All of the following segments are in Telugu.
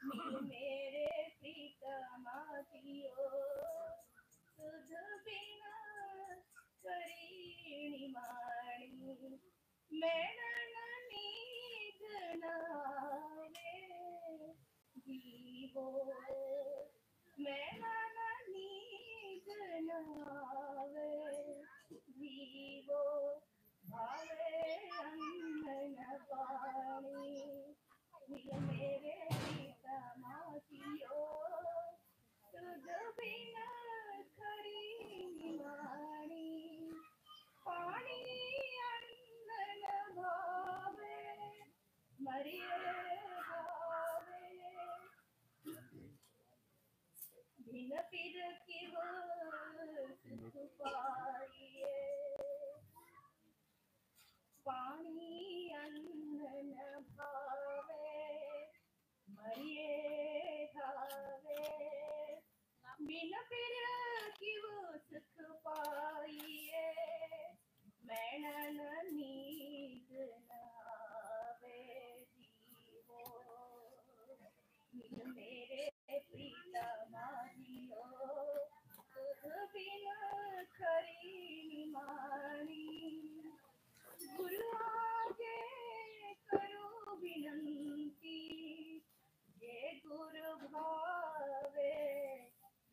मेरे प्रीतमातियो सुध बिना करी माणी मैननी जनावे जीवो मैननी जनावे जीवो भावे अन्न पाणी मेरे पिता मातियो तुझ बिना खरी वाणी पाणी अन्न न भावे मरिए भावे बिन फिर की वो सुख पाइए पानी अन्न न भावे मरिए धावे बिन फिर की वो सुख पाइए मैनन नींद नावे जीवो मिल मेरे प्रीतमा जियो तुझ बिन खरी मानी गुरु आगे करो विनंती ये गुरु भावे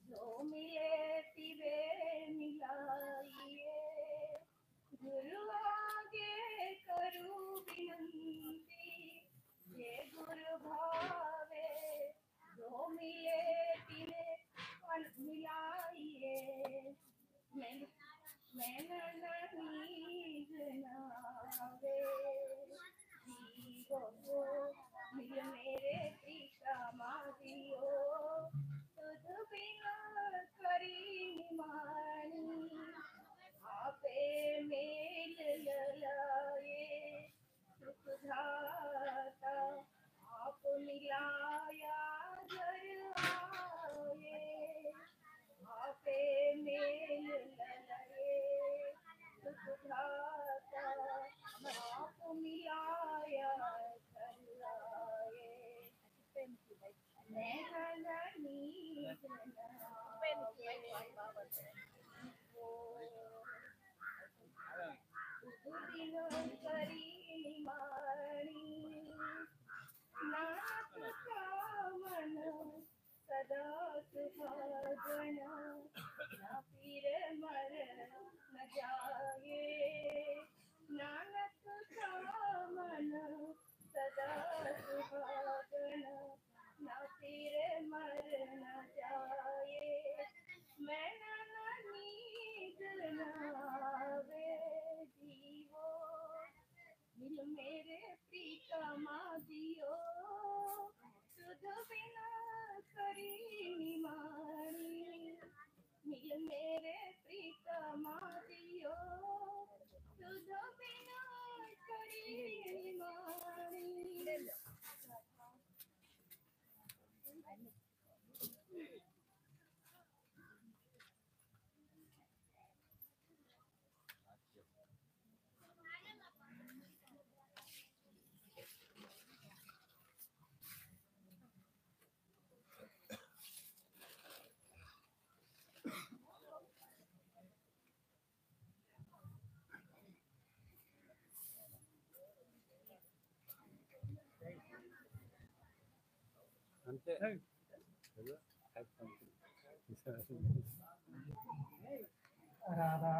जो मिले तिवे मिलाइए गुरु आगे करो विनंती ये गुरु भावे जो मिले तिवे मिलाइए मैं नहीं जनावे जीवो मिल मेरे पिता मातियो तुझ बिना करी मानी आपे मेल ललाए सुख धाता आप मिलाया घर आए आपे मेल ललाए सुख धाता आप मिलाया घर आए मैं हलनी करी माणी नाथ कामन सदा सुहागन न पीर मर न जाए नानक कामन सदा सुहागन न पीर मर न जाए मैं नींद नावे जीवो मिल मेरे प्रीतमा दियो सुध बिना करी मानी मिल मेरे प्रीतमा दियो सुध बिना करी मानी అంతే राधा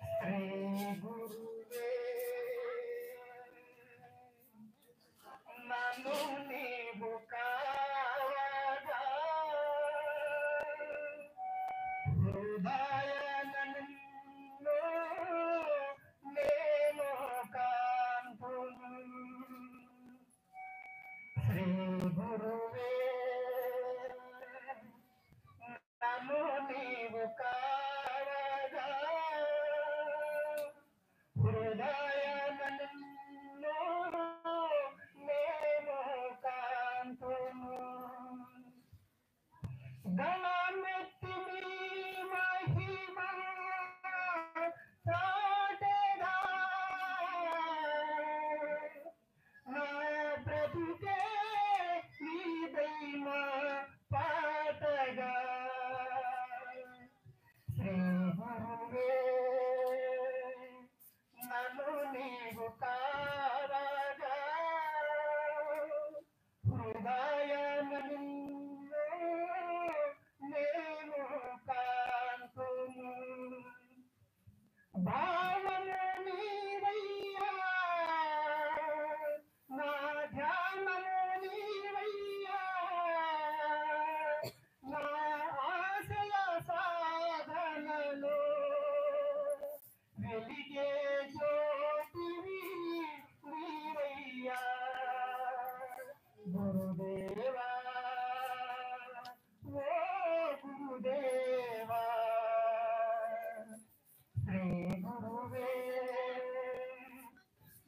श्री गुरुवे मानुने बुकावागा हृदयनन्नो नेनो कांपुन श्री गुरुवे భావము నీవయ్యా నా ధ్యానము నీవయ్యా నా ఆశయ సాధనలో వెలిగే జ్యోతివి నీవయ్యా గురుదేవా ఓ గురుదేవా శ్రీ గురువే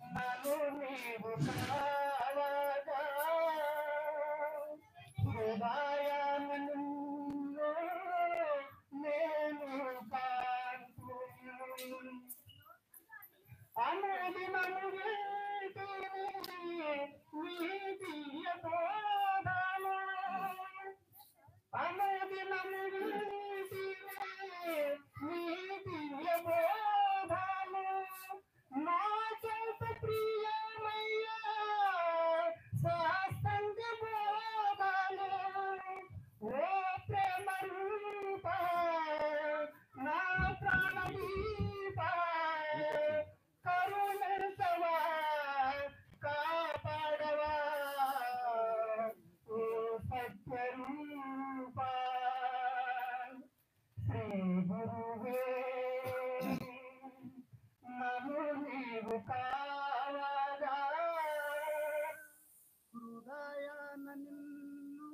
నన్ను నీవు కావగా హృదయాన్ని నేను కాంతును అనుదినము నీ దివ్య బోధను అనుదినము నీ దివ్య బోధను నా చేత ప్రియమయ్యా శాస్త్రంగ బోధను ఓ ప్రేమ రూప నా ప్రాణదీప కరుణించవా కాపాడవా ఓ సత్యరూప శ్రీ గురువే నన్ను నీవు కావగా హృదయాన నిన్ను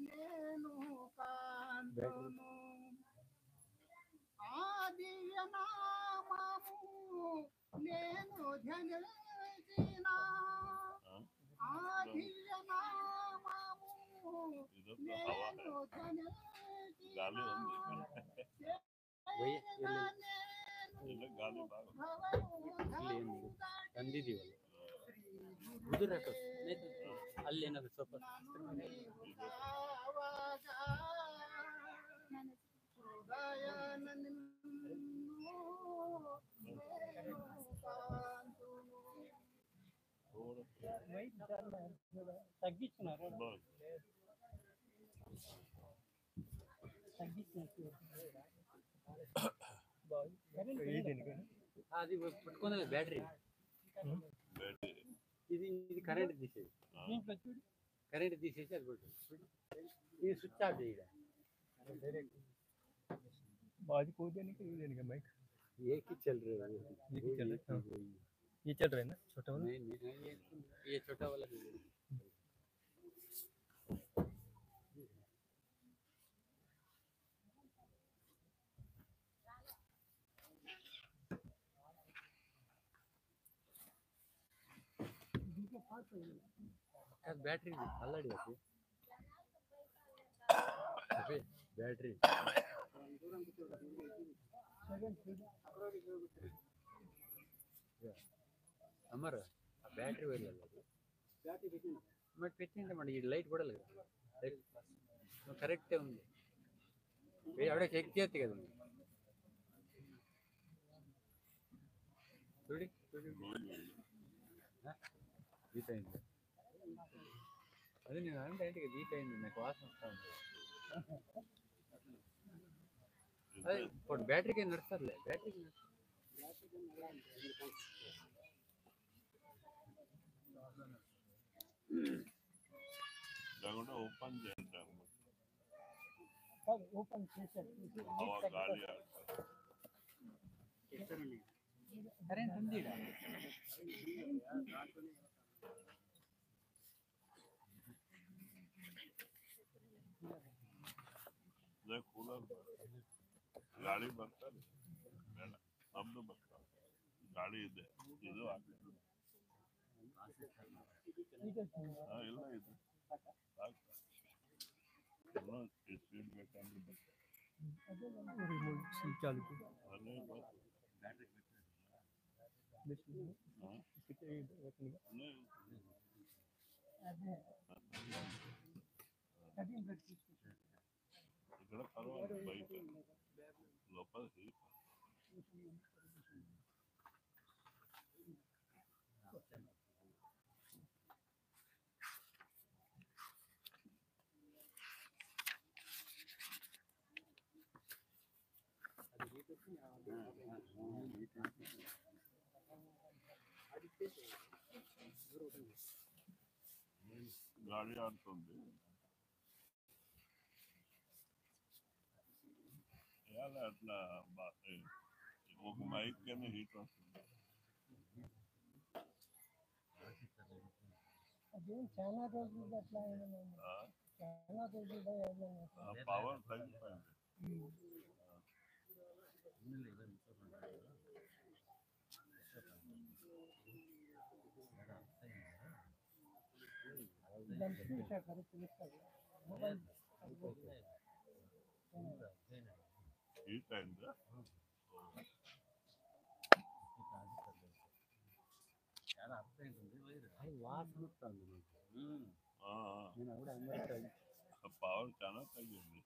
నేను కాంతును ఆదియ నామము నేను ధ్యానించిన ఆదియ నామము నేను ధ్యానించిన ಅಲ್ಲೇನಾದ್ರು ಸ್ವಲ್ಪ హృదయాన నిన్ను తగ్గించినారు అది పట్టుకున్నది బ్యాటరీ ఇది ఇది కరెంట్ తీసేది కరెంట్ తీసేసి అది పెట్టు ఇది స్విచ్ ఆఫ్ చేయడం बाजी को देने के लिए देने का माइक एक ही चल रहा है ये चल रहा है ये चल रहा है ना छोटा वाला नहीं ये छोटा वाला भी है। बैटरी ऑलरेडी है बैटरी అమర్ బ్యాటరీ వెళ్ళాలి మరి పెట్టిండే మన ఈ లైట్ కూడా లేదు కరెక్టే ఉంది ఆవిడ చెక్ చేస్తే కదా చూడి హీట్ అయింది అదే నేను అంటే హీట్ అయింది నాకు వాసన వస్తా ఉంది అదే ఇప్పుడు బ్యాటరీకి నడుస్తారులే బ్యాటరీకి లేకుండా ఓపెన్ చేయండి ఓపెన్ చేశారు గాలి కరెంట్ ఉంది कूलर ಗಾಳಿ ಬರ್ತಾರೆ ಬೇಡ ನಮ್ದು ಬರ್ತಾರೆ ಗಾಳಿ ಇದೆ ಇದು ಇಲ್ಲ ಇದು ಸ್ಪೀಡ್ ಬೇಕಂದ್ರೆ रिमोट से चालू की ఇక్కడ పర్వాలేదు బయట లోపల గాలి ఆడుతుంది. ఇవాళ అట్లా ఒక మైక్ కింద హీట్ వస్తుంది. అదేం చాలా రోజులు అట్లా ఆ, చాలా రోజులు ఆ పవర్ తగ్గిపోయింది. దాన్ని చూసాక తెలుస్తుంది హీట్ అయిందా? అది వాసన వస్తుంది నాకు. ఆ, నేను అప్పుడు అందరికీ ఆ పవర్ చాలా తగ్గింది.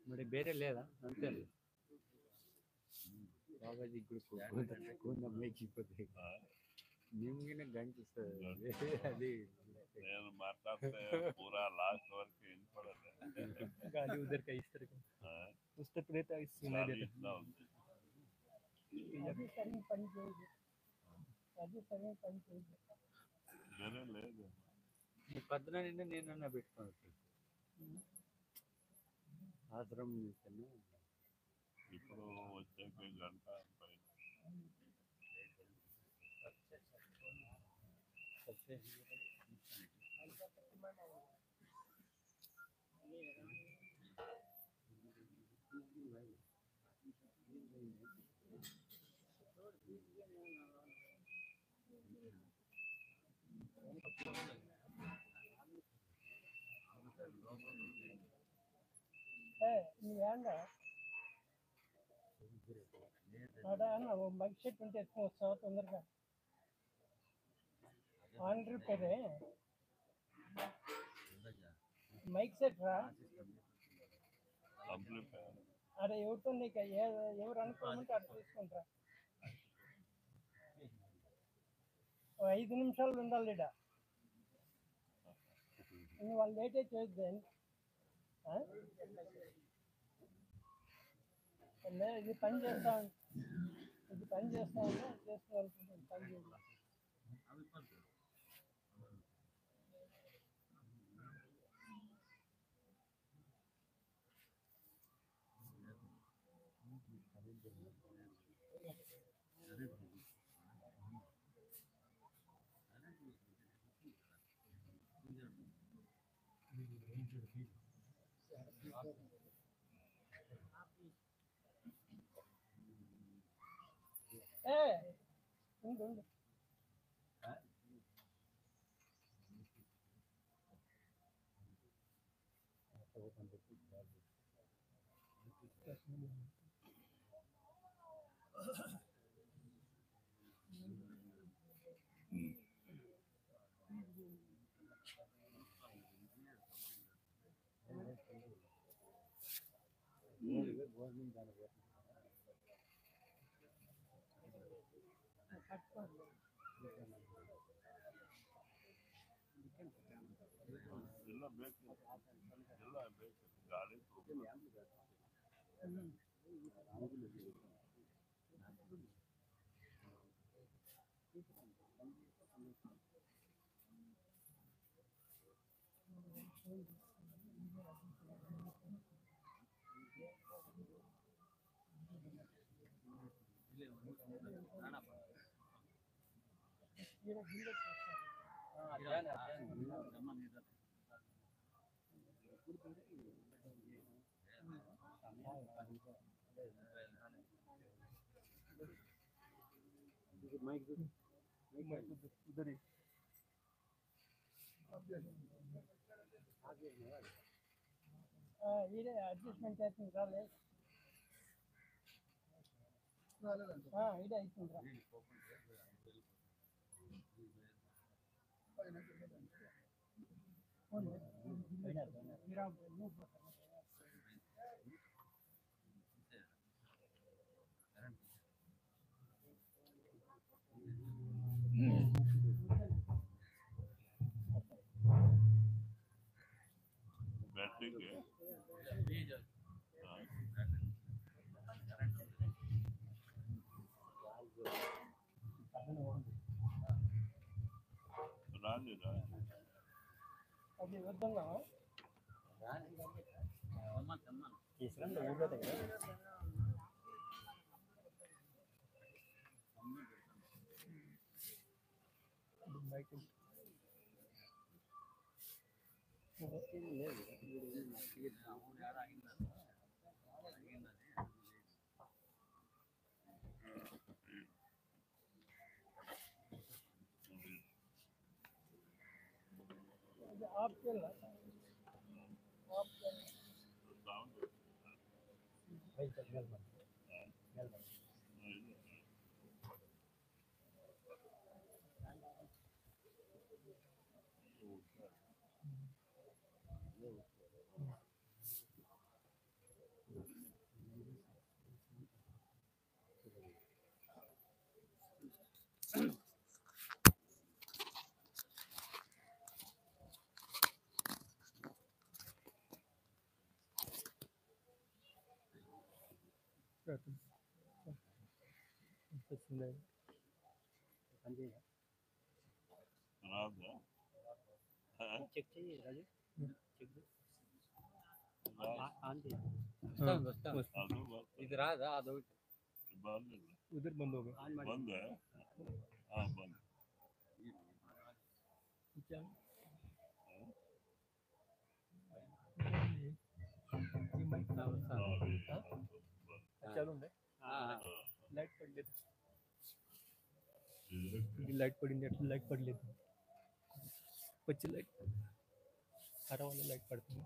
మరి ಬೇರೆ లేదా అంతే బాబాజీ ఇప్పుడు కొంత మేకిపోతే ఆ, నిమ్గిన గంటిస్తుంది అది నేను మాట్లాడితే పూరా లాస్ట్ వరకు వినపడలేదు. गाली उधर का इस तरह का ఆ, उस तरफ रहता है सुनाई గాలి देता ఇట్లా ఉంది. అది సరైన పని చేయదు అది సరైన పని చేయదు వేరే లేదు. ఈ పద్దున నిన్న నేనన్నా పెట్టుకోవచ్చు ఆశ్రమం చేశాను. ఇప్పుడు వచ్చాక గంట పైన. నీ వేండ అడా ఓ మైక్ సెట్ ఉంటే ఎక్కువ వస్తావు తొందరగా ఆన్ రిపేరే మైక్ సెట్ రా అంప్లిఫైయర్ అక్కడ ఎవరితో నీకు ఎవరు అనుకోమంటే అక్కడ తీసుకుంటారా 5 నిమిషాలు ఉండాలి ఇడ నువ్వు వాళ్ళు లేటే చేయొద్దు ఇది పని చేస్తా ఇది పని చేస్తా ఉంటే చేసుకోవాలనుకుంటుంది పని చేయాలి ఉండు ఉండు ಎಲ್ಲ ಬೇಕು, ಎಲ್ಲ ಬೇಕು. ಗಾಳಿ उधर ही ఈడే అడ్జస్ట్మెంట్ చేస్తుంది రాలే ఈడే అవుతుంది రా बैटरी के అది వద్దన్నా తీసుకురండి ఊర్లో దగ్గర బైక్ అది ఆఫ్ చేయాలి ఆఫ్ చేయాలి రాదా? చెక్ చెయ్యి రాజు, చెక్ చేయి. ఆన్ చేయి. ಅದು ఇది రాదా అదొకటి ಬಂದ್ उधर बंद हो गए ఆన్ ಮಾಡಿ. ಬಂದ ಹಾ ಬಂದ್ क्या चालू है लाइट पड़ लेते लाइट पड़ी लाइट पड़ लेती बच्चे लाइट हरा वाला लाइट पड़ती है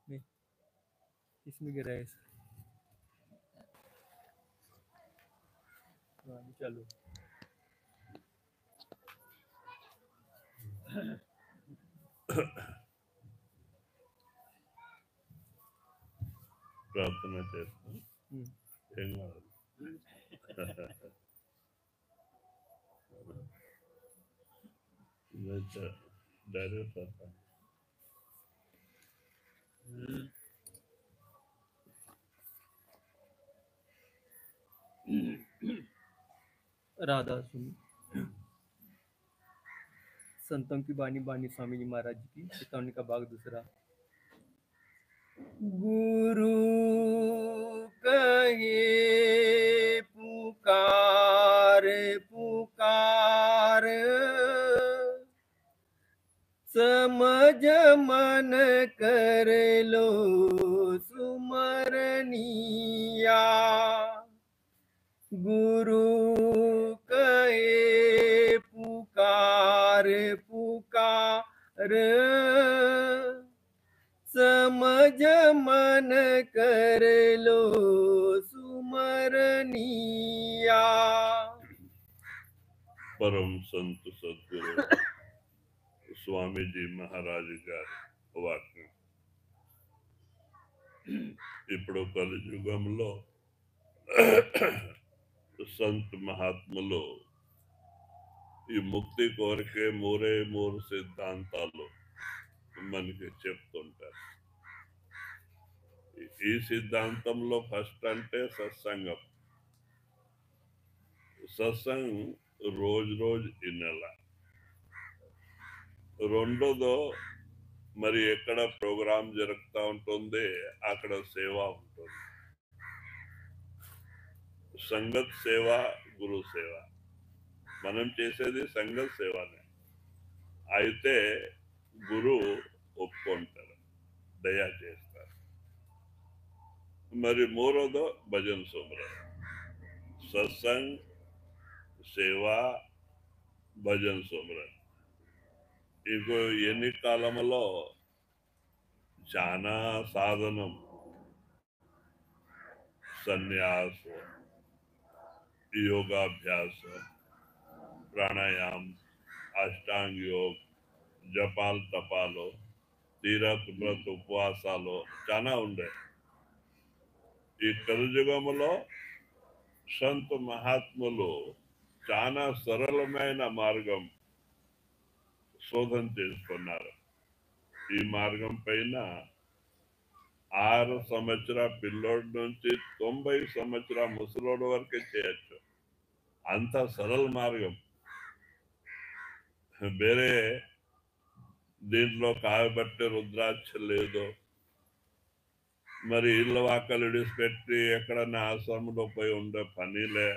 नहीं इसमें गिरा है चालू ప్రార్థన చేస్తాం ఏం కావాలి డైరెక్ట్ చేస్తాం राधा सुन संतों की बानी बानी स्वामी जी महाराज जी की चेतावनी का भाग दूसरा। गुरु कहे पुकार पुकार समझ मन कर लो सुमरनिया। गुरु कहे पुकार पुकार समझ मन कर लो सुमरनिया। పరమ సంతు సద్గురు స్వామీజీ మహారాజు గారి వాక్యం. ఇప్పుడు కలియుగంలో సంత మహాత్ములు ఈ ముక్తి కోరికే మూడు సిద్ధాంతాలు మనకి చెప్తుంటారు. ఈ సిద్ధాంతంలో ఫస్ట్ అంటే సత్సంగం. సత్సంగం రోజు వినాల. రెండోదో మరి ఎక్కడ ప్రోగ్రాం జరుగుతూ ఉంటుంది అక్కడ సేవ ఉంటుంది. సంగత్ సేవ, గురు సేవ. మనం చేసేది సంగత్ సేవనే. అయితే గురు ఒప్పుకుంటారు, దయా చేస్తారు. మరి మూడోదో భజన్ సుమరన్. సత్సంగ్, సేవ, భజన్ సుమరన్. ఇంకో ఎన్ని కాలంలో చాలా సాధనం, సన్యాస, योगाभ्यास, प्राणायाम, अष्टांग योग, జపాల్ తపాలు, తీరత్ వ్రత ఉపవాసాలు చాలా ఉండే. ఈ కలియుగములో సంత మహాత్ములు చాలా సరళమైన మార్గం శోధన చేసుకున్నారు. ఈ మార్గం పైన 6 సంవత్సరాల పిల్లోడి నుంచి 90 సంవత్సరాల ముసలోడు వరకే చేయొచ్చు. అంత సరళ మార్గం. వేరే దీంట్లో కాబట్టే రుద్రాక్ష లేదు. మరి ఇళ్ళ వాకలు విడిచిపెట్టి ఎక్కడన్నా ఆశ్రమంలో పోయి ఉండే పనిలే,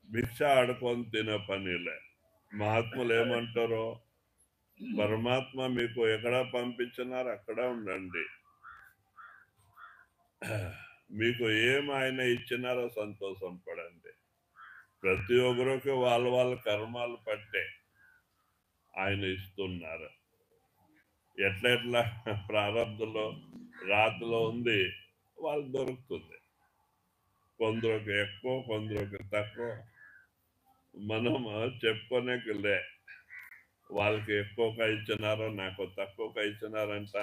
భిక్ష ఆడుకొని తినే పనిలే. మహాత్ములు ఏమంటారో, పరమాత్మ మీకు ఎక్కడ పంపించినారు అక్కడ ఉండండి, మీకు ఏం ఆయన ఇచ్చినారో సంతోషం పడండి. ప్రతి ఒక్కరికి వాళ్ళ వాళ్ళ కర్మాలు పట్టే ఆయన ఇస్తున్నారు. ఎట్లా ప్రారంభంలో రాతిలో ఉంది వాళ్ళు దొరుకుతుంది. కొందరికి ఎక్కువ, కొందరికి తక్కువ. మనం చెప్పుకోనేకి లే, వాళ్ళకి ఎక్కువగా ఇచ్చినారో నాకు తక్కువగా ఇచ్చినారంట.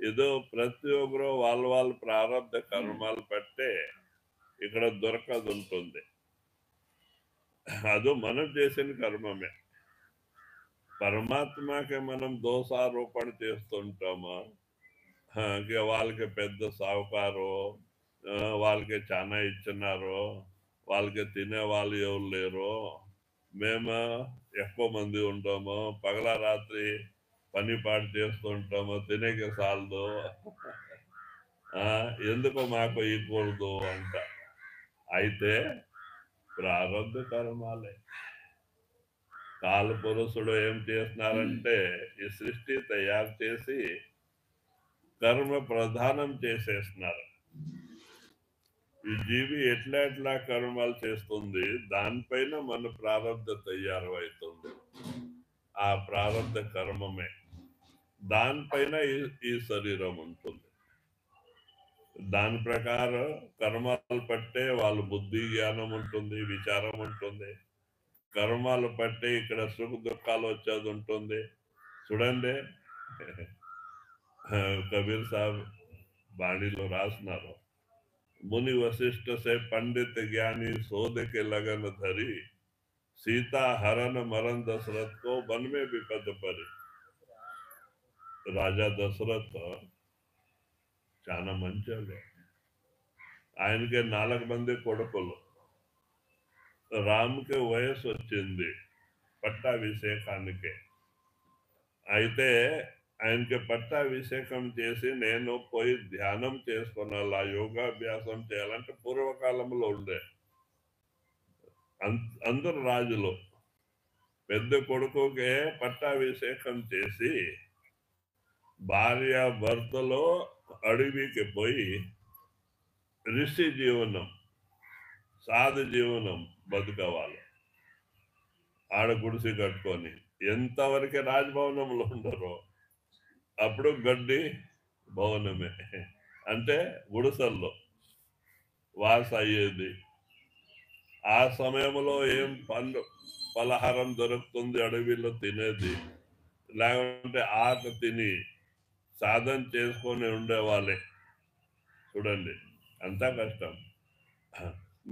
ఏదో ప్రతి ఒక్కరు వాళ్ళ ప్రారంభ కర్మాలు పట్టే ఇక్కడ దొరకదు ఉంటుంది. అది మనం చేసిన కర్మమే. పరమాత్మకి మనం దోషారోపణ చేస్తుంటాము. వాళ్ళకి పెద్ద సావుకారు, వాళ్ళకి చాలా ఇచ్చినారు, వాళ్ళకి తినే వాళ్ళు ఎవరు లేరు, మేము ఎక్కువ మంది ఉంటాము, పగల రాత్రి పని పాటు చేస్తుంటాము, తినేకి సాలదు, ఎందుకు మాకు ఇవ్వకూడదు అంట. అయితే ప్రారంభ కర్మాలే. కాల పురుషుడు ఏం చేస్తున్నారంటే ఈ సృష్టి తయారు చేసి కర్మ ప్రధానం చేసేస్తున్నారు. ఈ జీవి ఎట్లా కర్మలు చేస్తుంది, దానిపైన మన ప్రారంభ తయారు అవుతుంది. ఆ ప్రారంభ కర్మమే, దానిపైన ఈ శరీరం ఉంటుంది. దాని ప్రకారం కర్మాలు పట్టే వాళ్ళ బుద్ధి జ్ఞానం ఉంటుంది, విచారం ఉంటుంది. కర్మాలు పట్టే ఇక్కడ సుఖ దుఃఖాలు వచ్చేది ఉంటుంది. చూడండి, కబీర్ సాబ్ బాణీలో రాసినారు, मुनि वशिष्ठ से पंडित ज्ञानी शोध के लगन धरी, सीता हरण मरण दशरथ को वन में विपद परी. రాజా దశరథ్ చాలా మంచోడు. ఆయనకి 4 మంది కొడుకులు. రాముకి వయసు వచ్చింది పట్టాభిషేకానికి. అయితే ఆయనకి పట్టాభిషేకం చేసి నేను పోయి ధ్యానం చేసుకున్నాను, యోగాభ్యాసం చేయాలంటే పూర్వకాలంలో ఉండే అందరు రాజులు పెద్ద కొడుకుకే పట్టాభిషేకం చేసి భార్య భర్తలో అడవికి పోయి ఋషి జీవనం, సాధు జీవనం బతుకవాలి. ఆడ గుడిసి కట్టుకొని ఎంతవరకు రాజభవనంలో ఉండరో అప్పుడు గడ్డి భవనమే, అంటే గుడిసల్లో వాస అయ్యేది. ఆ సమయంలో ఏం పలహారం దొరుకుతుంది అడవిలో తినేది, లేకుంటే ఆకు తిని సాధన చేసుకొని ఉండేవాళ్ళే. చూడండి అంతా కష్టం.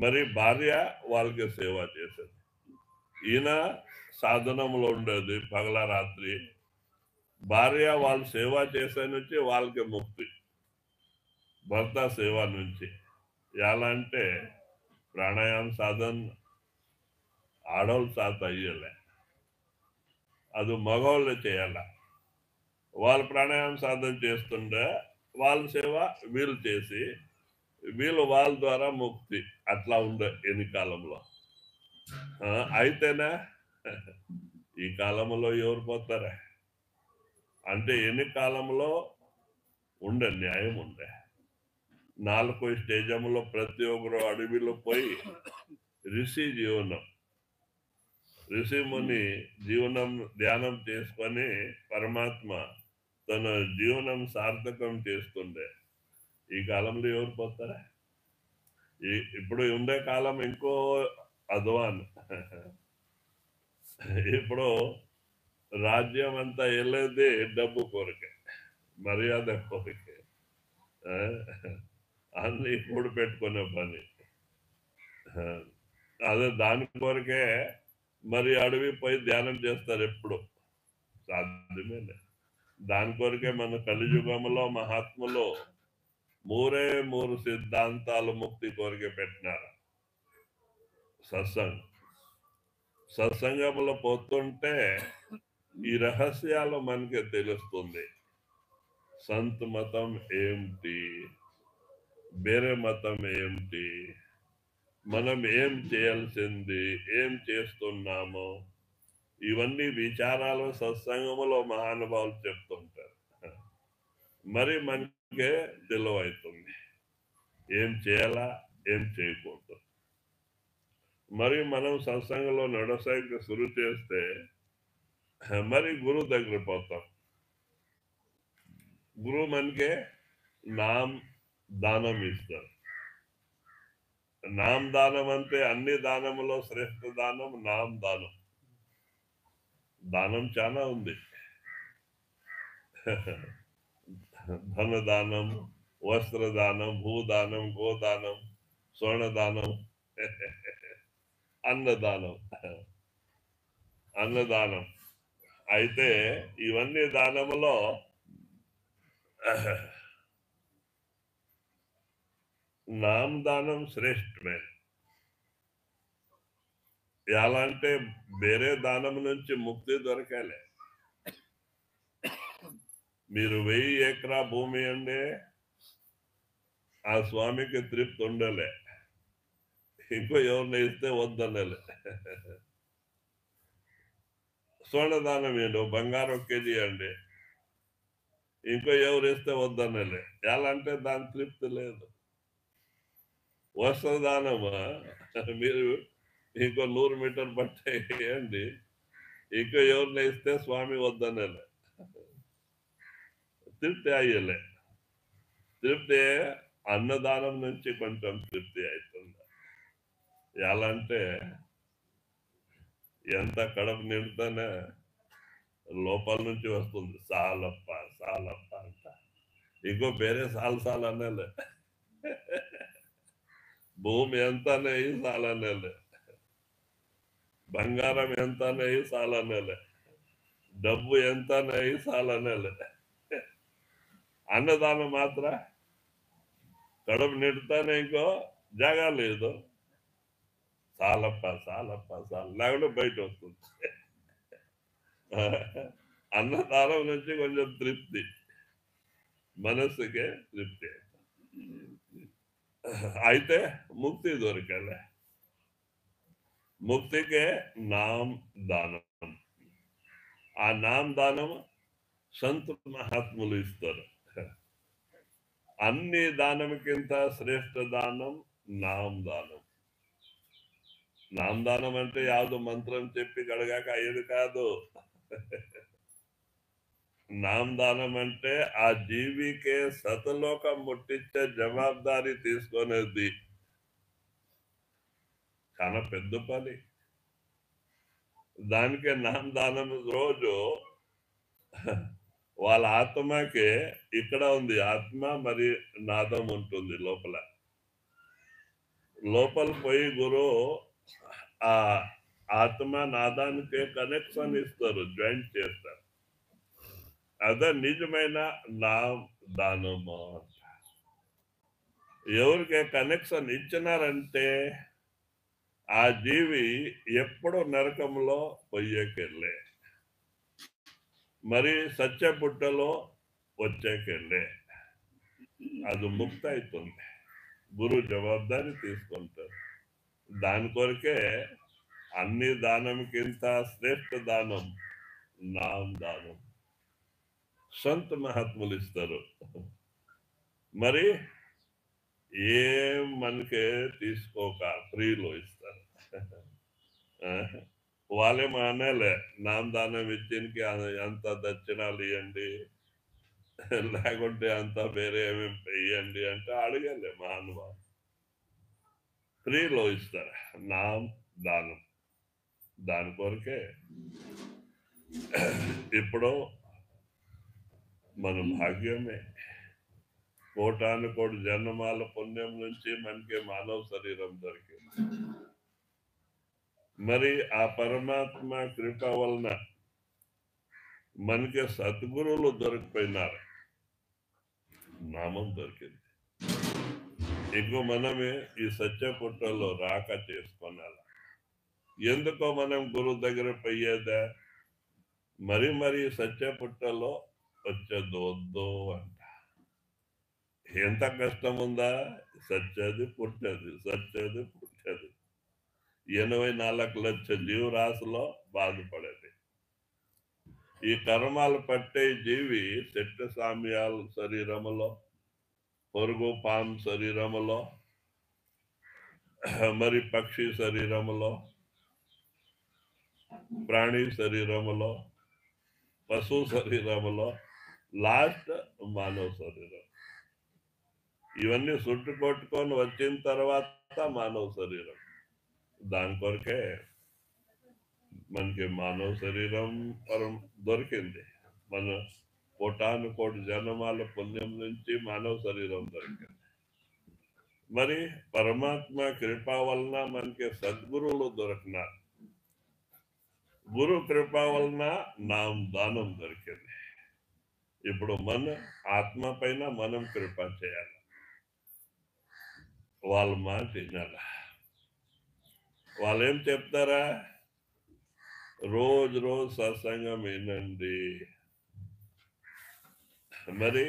మరి భార్య వాళ్ళకి సేవ చేసేది, ఈయన సాధనంలో ఉండేది పగల రాత్రి. భార్య వాళ్ళు సేవ చేసే నుంచి వాళ్ళకి ముక్తి, భర్త సేవ నుంచి. ఎలా అంటే ప్రాణాయామ సాధన ఆడవాళ్ళు సాధ అయ్యలే, అది మగవాళ్ళు చేయాల. వాళ్ళు ప్రాణాయామ సాధన చేస్తుండే వాళ్ళ సేవ వీళ్ళు చేసి వీళ్ళు వాళ్ళ ద్వారా ముక్తి. అట్లా ఉండే ఎన్ని కాలంలో. అయితేనే ఈ కాలంలో ఎవరు పోతారా అంటే ఎన్ని కాలంలో ఉండే న్యాయం ఉండే. 4 స్టేజంలో ప్రతి ఒక్కరు అడవిలో పోయి ఋషి జీవనం, ఋషి ముని జీవనం ధ్యానం చేసుకొని పరమాత్మ తన జీవనం సార్థకం చేస్తుండే. ఈ కాలంలో ఎవరు పోతారా? ఇప్పుడు ఉండే కాలం ఇంకో అధ్వాన్. ఇప్పుడు రాజ్యం అంతా వెళ్ళేది డబ్బు కొరకే, మర్యాద కొరకే, అన్ని కూడి పెట్టుకునే పని. అదే దాని కొరకే మరి అడవి పోయి ధ్యానం చేస్తారు. ఎప్పుడు సాధ్యమే లేదు. దాని కొరకే మన కలియుగంలో మహాత్ములు 3 సిద్ధాంతాలు ముక్తి కొరకే పెట్టినారు. సత్సంగ్, సత్సంగంలో పోతుంటే ఈ రహస్యాలు మనకి తెలుస్తుంది. సంత్ మతం ఏమిటి, వేరే మతం ఏమిటి, మనం ఏం చేయాల్సింది, ఏం చేస్తున్నాము, ఇవన్నీ విచారాలు సత్సంగంలో మహానుభావులు చెప్తుంటారు. మరి మనకే తెలివైతుంది ఏం చేయాలా, ఏం చేయకూడదు. మరి మనం సత్సంగంలో నడసాగి శురు చేస్తే మరి గురువు దగ్గర పోతాం. గురువు మనకే నామ్ దానం ఇస్తారు. నామ్ దానం అంటే అన్ని దానములో శ్రేష్ఠ దానం నామ్ దానం. దానం చాలా ఉంది. ధనదానం, వస్త్రదానం, భూదానం, గోదానం, స్వర్ణదానం, అన్నదానం. అన్నదానం అయితే ఇవన్నీ దానములో నామ్ దానం శ్రేష్టమే. ఎలా అంటే వేరే దానం నుంచి ముక్తి దొరకాలి. మీరు 1000 ఎకరా భూమి అంటే ఆ స్వామికి తృప్తి ఉండలే, ఇంకో ఎవరిని ఇస్తే వద్దనలే. స్వర్ణదానం ఏంటో బంగారం కేజీ అండి, ఇంకో ఎవరు ఇస్తే వద్దనలే. ఎలా అంటే దాని తృప్తి లేదు. వస్త్రదానమా, మీరు ఇంకో 100 మీటర్ బట్ట వేయండి, ఇంకో ఎవరిని ఇస్తే స్వామి వద్దనలే, తృప్తి అయ్యలే. తృప్తి అన్నదానం నుంచి కొంచెం తృప్తి అవుతుంది. ఎలా అంటే ఎంత కడుపు నిండుతానే లోపల నుంచి వస్తుంది సాలప్ప సాలప్ప అంట, ఇంకో వేరే సాలు అనేలే. భూమి ఎంతనే సాలనేలే, బంగారం ఎంతనే సాలనేలే, డబ్బు ఎంతనే సాలనేలే. అన్నదానం మాత్ర కడుపు నిండుతానే ఇంకో జాగా లేదు, సాలప్ప సాలప్ప సాల లేకుండా బయట వస్తుంది. అన్నదానం నుంచి కొంచెం తృప్తి, మనస్సుకే తృప్తి. అయితే ముక్తి దొరకాలి. ముక్తికే నామ్ దానం. ఆ నామ్ దానం సంత మహాత్ములు ఇస్తారు. అన్ని దానంకింత శ్రేష్ఠ దానం నామ్ దానం. నామ్ దానం అంటే యాವುದು మంత్రం చెప్పి గడగాక అయ్యేది కాదు. నామ్ దానం అంటే ఆ జీవికే సతలోకం ముట్టించే జవాబారి తీసుకునేది. చాలా పెద్ద పని. దానికే నామ్ దానం రోజు వాళ్ళ ఆత్మకే ఇక్కడ ఉంది, ఆత్మ మరి నాదం ఉంటుంది లోపల. లోపల పోయి గురు ఆ ఆత్మ నాదానికి కనెక్షన్ ఇస్తారు, జాయింట్ చేస్తారు. అదే నిజమైన నామ్ దానము. ఎవరికి కనెక్షన్ ఇచ్చినారంటే ఆ జీవి ఎప్పుడు నరకంలో పోయేకెళ్ళే, మరి సత్య పుట్టలో వచ్చేకెళ్ళే, అది ముక్త అవుతుంది. గురు జవాబారి తీసుకుంటారు. దాని కొరకే అన్ని దానంకింత శ్రేష్ఠ దానం నామ్ దానం. సంత మహాత్ములు ఇస్తారు. మరి ఏం మనకే తీసుకోక ఫ్రీలో ఇస్తారు. వాళ్ళే మానేలే నామ్ దానం ఇచ్చేకి అంత దక్షిణాలు ఇవ్వండి, లేకుంటే అంత వేరే ఏమేమి ఇవ్వండి అంటే అడగలే. మహానుభావు ఫ్రీలో ఇస్తారు నామ్ దానం. దాని కొరకే ఇప్పుడు మన భాగ్యమే. కోటాను కోటి జన్మాల పుణ్యం నుంచి మనకి మానవ శరీరం దొరికింది. మరి ఆ పరమాత్మ కృప వలన మనకి సద్గురువులు దొరికిపోయినారు, నామం దొరికింది. ఇంకో మనమే ఈ సత్య పుట్టలో రాక చేసుకున్నాలి. ఎందుకో మనం గురువు దగ్గర పోయేదా, మరి మరి సత్య పుట్టలో వచ్చేది వద్దు అంట. ఎంత కష్టం ఉందా, సత్యది పుట్టది, సత్యది పుట్టది. 84 లక్షల జీవరాశిలో బాధపడేది. ఈ కర్మాలు పట్టే జీవి చెట్టు సామ్యాల శరీరములో, పొరుగు పాము శరీరములో, మరి పక్షి శరీరములో, ప్రాణి శరీరములో, పశు శరీరములో, లాస్ట్ మానవ శరీరం. ఇవన్నీ చుట్టుకొట్టుకొని వచ్చిన తర్వాత మానవ శరీరం. దాని కొరకే మనకి మానవ శరీరం దొరికింది. మన కోటాను కోటి జన్మాల పుణ్యం నుంచి మానవ శరీరం దొరికింది. మరి పరమాత్మ కృప వలన మనకి సద్గురువులు దొరికినారు. గురు కృప వలన నాం దానం దొరికింది. ఇప్పుడు మన ఆత్మ పైన మనం కృప చేయాలి. వాళ్ళ మాట వినాల. వాళ్ళు ఏం చెప్తారా, రోజు రోజు సత్సంగం వినండి, మరి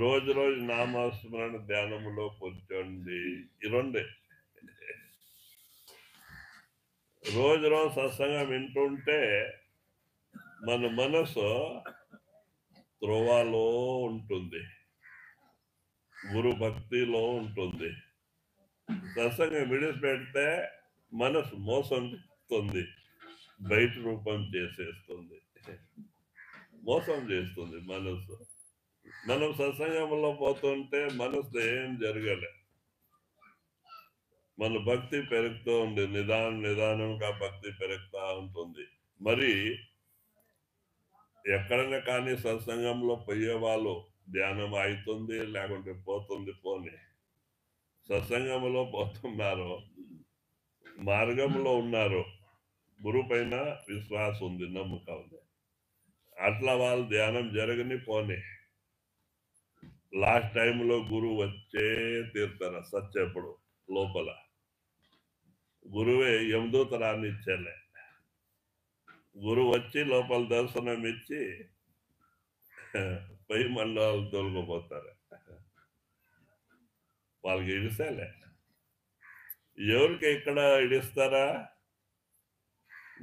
రోజు రోజు నామస్మరణ ధ్యానములో కూర్చోండి. ఈ రెండే. రోజు రోజు సత్సంగం వింటుంటే మన మనసు త్రోవలో ఉంటుంది, గురు భక్తిలో ఉంటుంది. సత్సంగం విడిచిపెడితే మనసు మోసం చేస్తుంది, బయట రూపం చేసేస్తుంది, మోసం చేస్తుంది మనసు. మనం సత్సంగంలో పోతుంటే మనసు ఏం జరగలే, మన భక్తి పెరుగుతూ ఉంది, నిదానంగా భక్తి పెరుగుతూ ఉంటుంది. మరి ఎక్కడైనా కానీ సత్సంగంలో పోయే వాళ్ళు ధ్యానం అవుతుంది, లేకుంటే పోతుంది. పోని సత్సంగంలో పోతున్నారు, మార్గంలో ఉన్నారు, గురువు పైన విశ్వాసం ఉంది, నమ్మకం ఉంది, అట్లా వాళ్ళు ధ్యానం జరగని పోని. లాస్ట్ టైంలో గురువు వచ్చే తీరుతారు. సత్యప్పుడు లోపల గురువే యమదూత రానిచ్చేలే. గురువు వచ్చి లోపల దర్శనం ఇచ్చి పై మండలాలు తొలగిపోతారు. వాళ్ళకి ఇడిసేలే. ఎవరికి ఇక్కడ ఇడిస్తారా,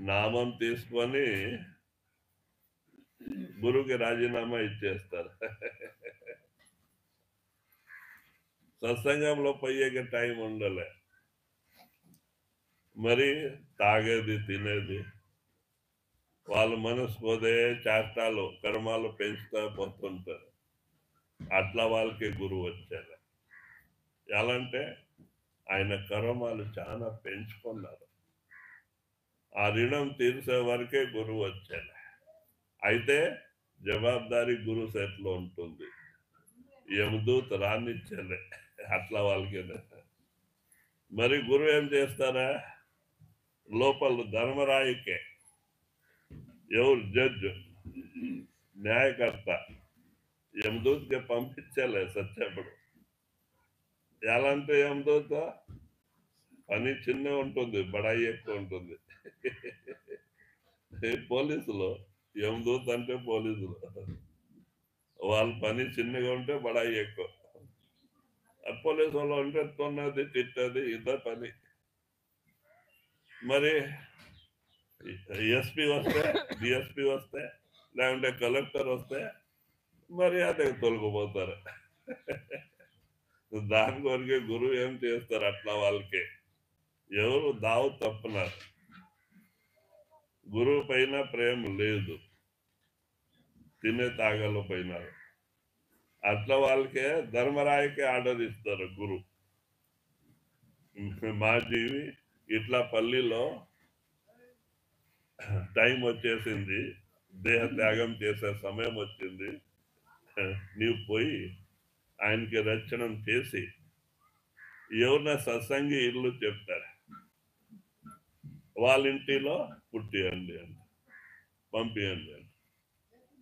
నామం తీసుకొని గురువుకి రాజీనామా ఇచ్చేస్తారు. సత్సంగంలో పోయేకి టైం ఉండలే. మరి తాగేది తినేది వాళ్ళ మనసు పోదే చేష్టాలు కర్మాలు పెంచుతా పోతుంటారు. అట్లా వాళ్ళకి గురువు వచ్చారు. ఎలా అంటే ఆయన కర్మాలు చాలా పెంచుకున్నారు. ఆ రుణం తీర్చే వరకే గురువు వచ్చారు. అయితే జవాబారి గురు చేతిలో ఉంటుంది, యమదూత రానిచ్చలే. అట్లా వాళ్ళకి మరి గురువు ఏం చేస్తారా, లోపల ధర్మరాయికే ఎవరు జడ్జు, న్యాయకర్త, యమదూతకి పంపించలే సత్యప్పుడు. ఎలా అంటే యమదూత పని చిన్న ఉంటుంది, బడాయి ఎక్కువ ఉంటుంది. పోలీసులు యమదూత అంటే పోలీసులు, వాళ్ళ పని చిన్నగా ఉంటే బడాయి ఎక్కువ. పోలీసు వాళ్ళు అంటే తొన్నది తిట్టది ఇదే పని. మరి ఎస్పీ వస్తే, డిఎస్పీ వస్తే, లేకుంటే కలెక్టర్ వస్తే మరి అదే తొలగిపోతారు. దాని కొరికే గురువు ఏం చేస్తారు, అట్లా వాళ్ళకి ఎవరు దావు తప్పున్నారు. గురువు పైన ప్రేమ లేదు, తినే తాగలు పోయినారు. అట్లా వాళ్ళకే ధర్మరాయికే ఆర్డర్ ఇస్తారు గురు. మా జీవి ఇట్లా పల్లిలో టైం వచ్చేసింది, దేహ త్యాగం చేసే సమయం వచ్చింది, నీవు పోయి ఆయనకి రక్షణం చేసి ఎవరిన సత్సంగి ఇల్లు చెప్తారు, వాళ్ళ ఇంటిలో పుట్టియండి అని పంపియండి అని.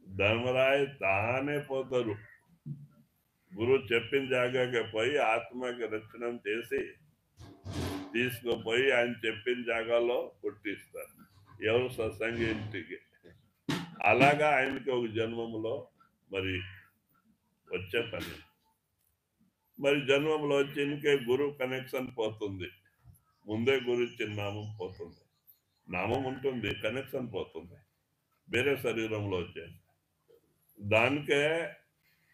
ధర్మరాయ్ తానే పోతారు, గురువు చెప్పిన జాగాకి పోయి ఆత్మకి రక్షణం చేసి తీసుకుపోయి ఆయన చెప్పిన జాగాలో పుట్టిస్తారు. ఎవరు సత్సంగి ఇంటికి. అలాగా ఆయనకి ఒక జన్మంలో మరి వచ్చే పని. మరి జన్మంలో వచ్చి గురు కనెక్షన్ పోతుంది. ముందే గురు ఇచ్చిన నామం పోతుంది. నామం ఉంటుంది, కనెక్షన్ పోతుంది, వేరే శరీరంలో వచ్చేది. దానికే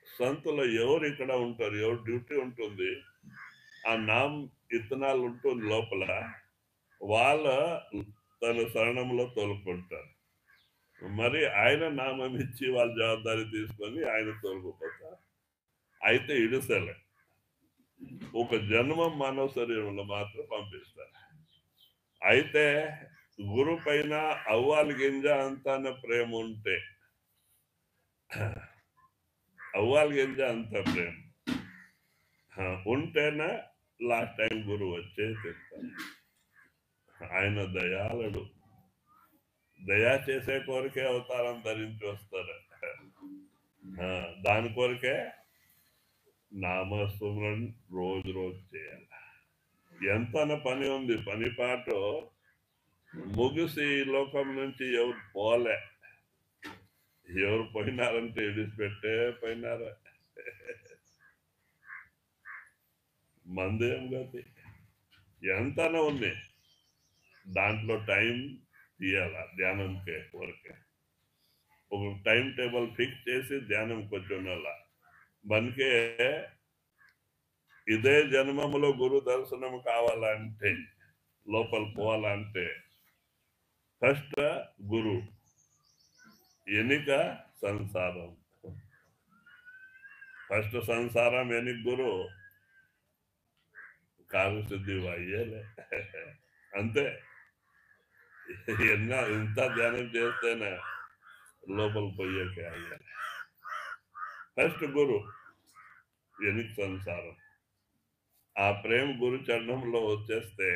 సంతులు ఎవరు ఇక్కడ ఉంటారు, ఎవరు డ్యూటీ ఉంటుంది, ఆ నామ్ ఇత్తనాలు ఉంటుంది లోపల, వాళ్ళ తన శరణంలో తోలుకుంటారు. మరి ఆయన నామం ఇచ్చి వాళ్ళ జవాబారి తీసుకొని ఆయన తోలుకుపోతారు. అయితే ఇడుసలే ఒక జన్మం మానవ శరీరంలో మాత్రం పంపిస్తారు. అయితే గురు పైన అవ్వాలి గింజ అంత ప్రేమ ఉంటే, అవ్వాలి గింజ అంత ప్రేమ ఉంటేనే లాస్ట్ టైం గురువు వచ్చే చెప్తారు. ఆయన దయాళుడు, దయా చేసే కోరికే అవతారం ధరించి వస్తారు. దాని కోరికే నామస్మరణ రోజు రోజు చేయాలి. ఎంత పని ఉంది, పని పాట ముగిసి ఈ లోకం నుంచి ఎవరు పోలే. ఎవరు పోయినారంటే విడిచిపెట్టే పోయినారా, మందేం గతి. ఎంతనే ఉంది, దాంట్లో టైం తీయాల ధ్యానంకే వరకే. ఒక టైం టేబుల్ ఫిక్స్ చేసి ధ్యానం కూర్చొని మనకే ఇదే జన్మములో గురు దర్శనం కావాలంటే, లోపల పోవాలంటే ఫస్ట్ గురు, ఎనిక సంసారం. ఫస్ట్ సంసారం, ఎనిక గురు, కార్యసిద్ధి అయ్యేలే. అంతే. ఇంత ధ్యానం చేస్తేనే లోపల పోయేకే అయ్యాలి. ఫస్ట్ గురు, ఎనిక సంసారం. ఆ ప్రేమ గురు చరణంలో వచ్చేస్తే,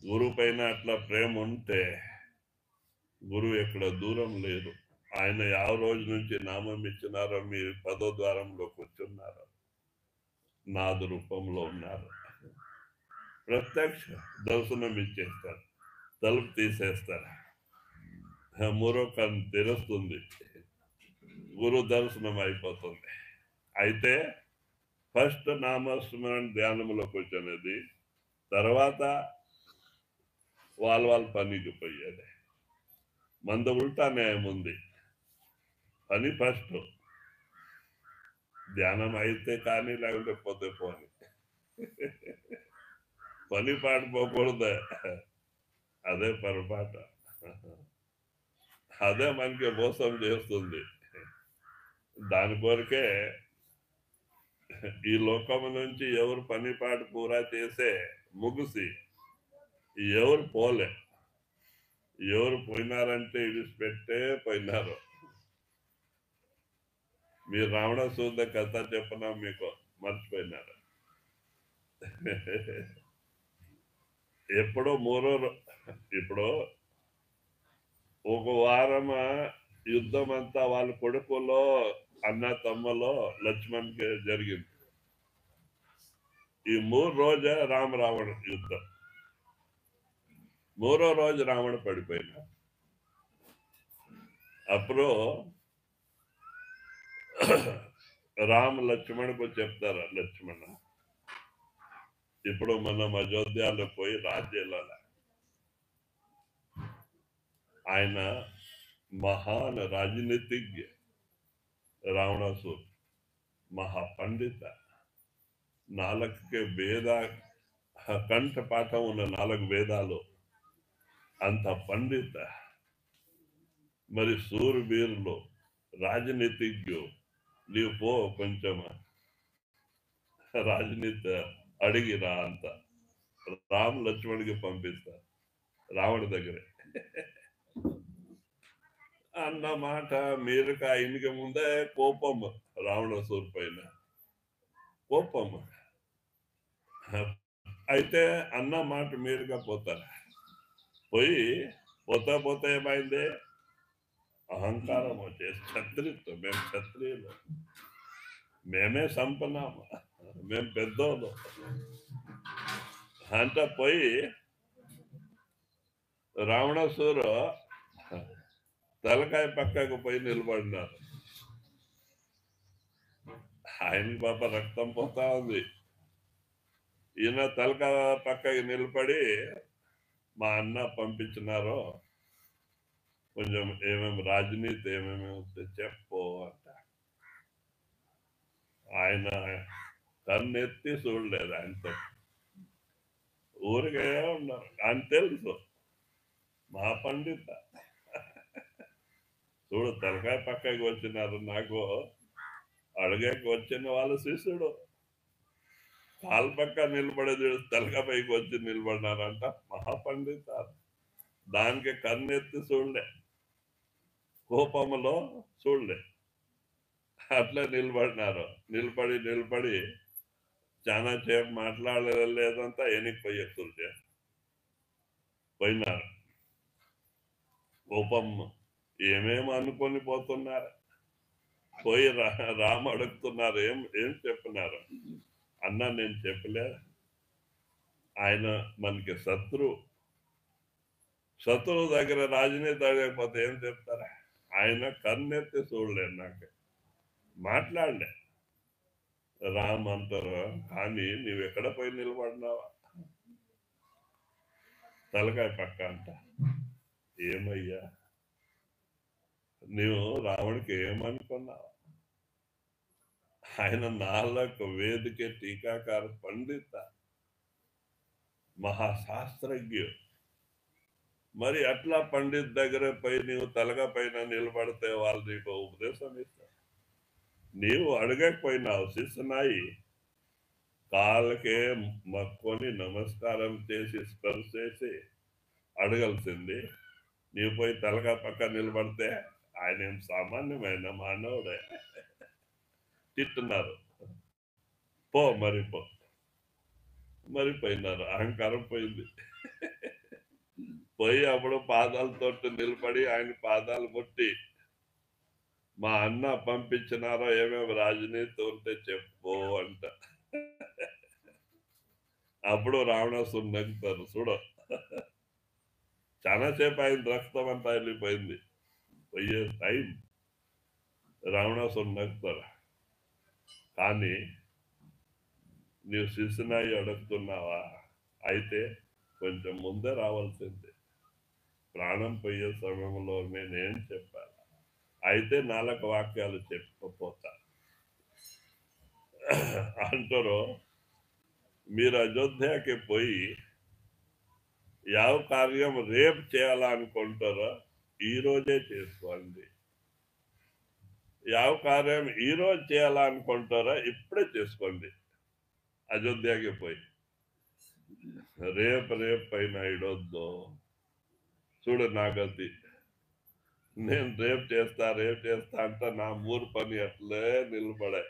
గురు పైన అట్లా ప్రేమ ఉంటే గురువు ఎక్కడ దూరం లేరు. ఆయన ಯಾವ రోజు నుంచి నామం ఇచ్చినారో మీరు 10వ ద్వారంలో కూర్చున్నారు, నాదు రూపంలో ఉన్నారు. ప్రత్యక్ష దర్శనం ఇచ్చేస్తారు, తలుపు తీసేస్తారు, మూడో కన్ను తెరుస్తుంది, గురు దర్శనం అయిపోతుంది. అయితే ఫస్ట్ నామస్మరణ ధ్యానంలో కూర్చొనేది, తర్వాత వాళ్ళ పనికి పోయేది. మంద ఉల్టా న్యాయం ఉంది. పని ఫస్ట్, ధ్యానం అయితే కానీ లేకుంటే పోతే పోని. పని పాడిపోకూడదు, అదే పొరపాటు. అదే మనకి మోసం చేస్తుంది. దాని కొరకే ఈ లోకం నుంచి ఎవరు పని పాటు పూరా చేసే ముగిసి ఎవరు పోలే. ఎవరు పోయినారంటే విడిచిపెట్టే పోయినారు. మీరు రావణ సూద కథ చెప్పినా మీకు మర్చిపోయినారు. ఎప్పుడో ఇప్పుడు ఒక వారం యుద్ధం అంతా వాళ్ళ కొడుకులో అన్న తమ్మలో లక్ష్మణ్కి జరిగింది. ఈ 3 రోజే రావణ యుద్ధం. 3వ రోజు రావణ పడిపోయినా. అప్పుడు రామ్ లక్ష్మణ్కు చెప్తారు, లక్ష్మణ ఇప్పుడు మనం అయోధ్యలో పోయి రాజ్యాల, ఆయన మహాన్ రాజనీతిజ్ఞ రావణాసుర్, మహాపండిత, 4 వేద కంఠపాఠం ఉన్న 4 వేదాలు, అంత పండిత, మరి సూర్యవీరులు, రాజనీతిజ్ఞు. నీవు పో, కొంచెం రాజనీతి అడిగిరా అంత. రామ్ లక్ష్మణ్కి పంపిస్తారు రావణ దగ్గరే. అన్న మాట మీరుక ఆయనకి ముందే కోపం, రావణాసురు పైన కోపం. అయితే అన్న మాట మీరుగా పోతారు. పోయి పోతా ఏమైంది, అహంకారం వచ్చేసి క్షత్రిత్వం, మేము క్షత్రియులు, మేమే సంపన్నాము, మేము పెద్దోళ్ళు, అంట పోయి రావణాసురు తలకాయ పక్కకు పోయి నిలబడినారు. ఆయన పాప రక్తం పోతా ఉంది. ఈయన తలకాయ పక్కకి నిలబడి మా అన్న పంపించినారో కొంచెం ఏమేమి రాజనీతి ఏమేమి ఉంటే చెప్పు అంట. ఆయన కన్నెత్తి చూడలేదు. ఆయనతో ఊరికే ఉన్నారు. ఆయన తెలుసు మా పండిత చూడు తలకాయ పక్కకి వచ్చినారు. నాకు అడుగకి వచ్చిన వాళ్ళ శిష్యుడు కాలు పక్క నిలబడేది తలకాయ పైకి వచ్చి నిలబడినారంట మహాపండిత. దానికి కన్నెత్తి చూడలే, కోపములో చూడలే, అట్లా నిలబడినారు. నిలబడి చాలా సేపు మాట్లాడలేదంతా ఎనికిపోయి ఎత్తులు పోయినారు. కోపం ఏమేమి అనుకొని పోతున్నారు. పోయి రామ అడుగుతున్నారు, ఏం చెప్పినారు. అన్న నేను చెప్పలే, ఆయన మనకి శత్రువు దగ్గర రాజనీతి అడగకపోతే ఏం చెప్తారా. ఆయన కన్నెత్తి చూడలేదు, నాకు మాట్లాడలే. రామ్ అంటారు, కానీ నువ్వు ఎక్కడ పోయి నిలబడినావా తలకాయ పక్క అంట. ఏమయ్యా నువ్వు రావణుడికి ఏమనుకున్నావు. ఆయన నాలుగు వేదిక టీకాకార పండిత మహాశాస్త్రజ్ఞుడు. మరి అట్లా పండిత్ దగ్గర పోయి నీవు తలగా పైన నిలబడితే వాళ్ళు నీకు ఉపదేశం ఇస్తారు. నీవు అడగకపోయినావు. శిశునాయి కాళ్ళకే మక్కొని నమస్కారం చేసి స్పర్శేసి అడగాల్సింది. నీవు పోయి తలగా పక్క నిలబడితే ఆయన ఏం సామాన్యమైన మానవుడే. తిట్టున్నారు. పో మరిపోయినారు. అహంకారం పోయింది. పోయి అప్పుడు పాదాలతో నిలబడి ఆయన పాదాలు ముట్టి మా అన్న పంపించినారో ఏమేమి రాజనీతి ఉంటే చెప్పు అంట. అప్పుడు రావణాసురు నగ్గుతారు. చూడ చాలా సేపు ఆయన రక్తం అంతా వెళ్ళిపోయింది. పోయే టైం రావణాసురు నగ్గుతారు. కానీ నీవు శిశునాయి అడుగుతున్నావా, అయితే కొంచెం ముందే రావాల్సింది. ప్రాణం పోయే సమయంలో నేనేం చెప్పాను. అయితే 4 వాక్యాలు చెప్పకపోతా అంటారు. మీరు అయోధ్యకి పోయి ಯಾವ కార్యం రేపు చేయాలనుకుంటారో ఈ రోజే చేసుకోండి. ಯಾವ కార్యం ఈ రోజు చేయాలనుకుంటారో ఇప్పుడే చేసుకోండి. అయోధ్యకి పోయి రేపు పైన ఇడొద్దు. చూడు నా గతి, నేను రేపు చేస్తా అంటే నా మూరు పని అట్లే నిలబడే.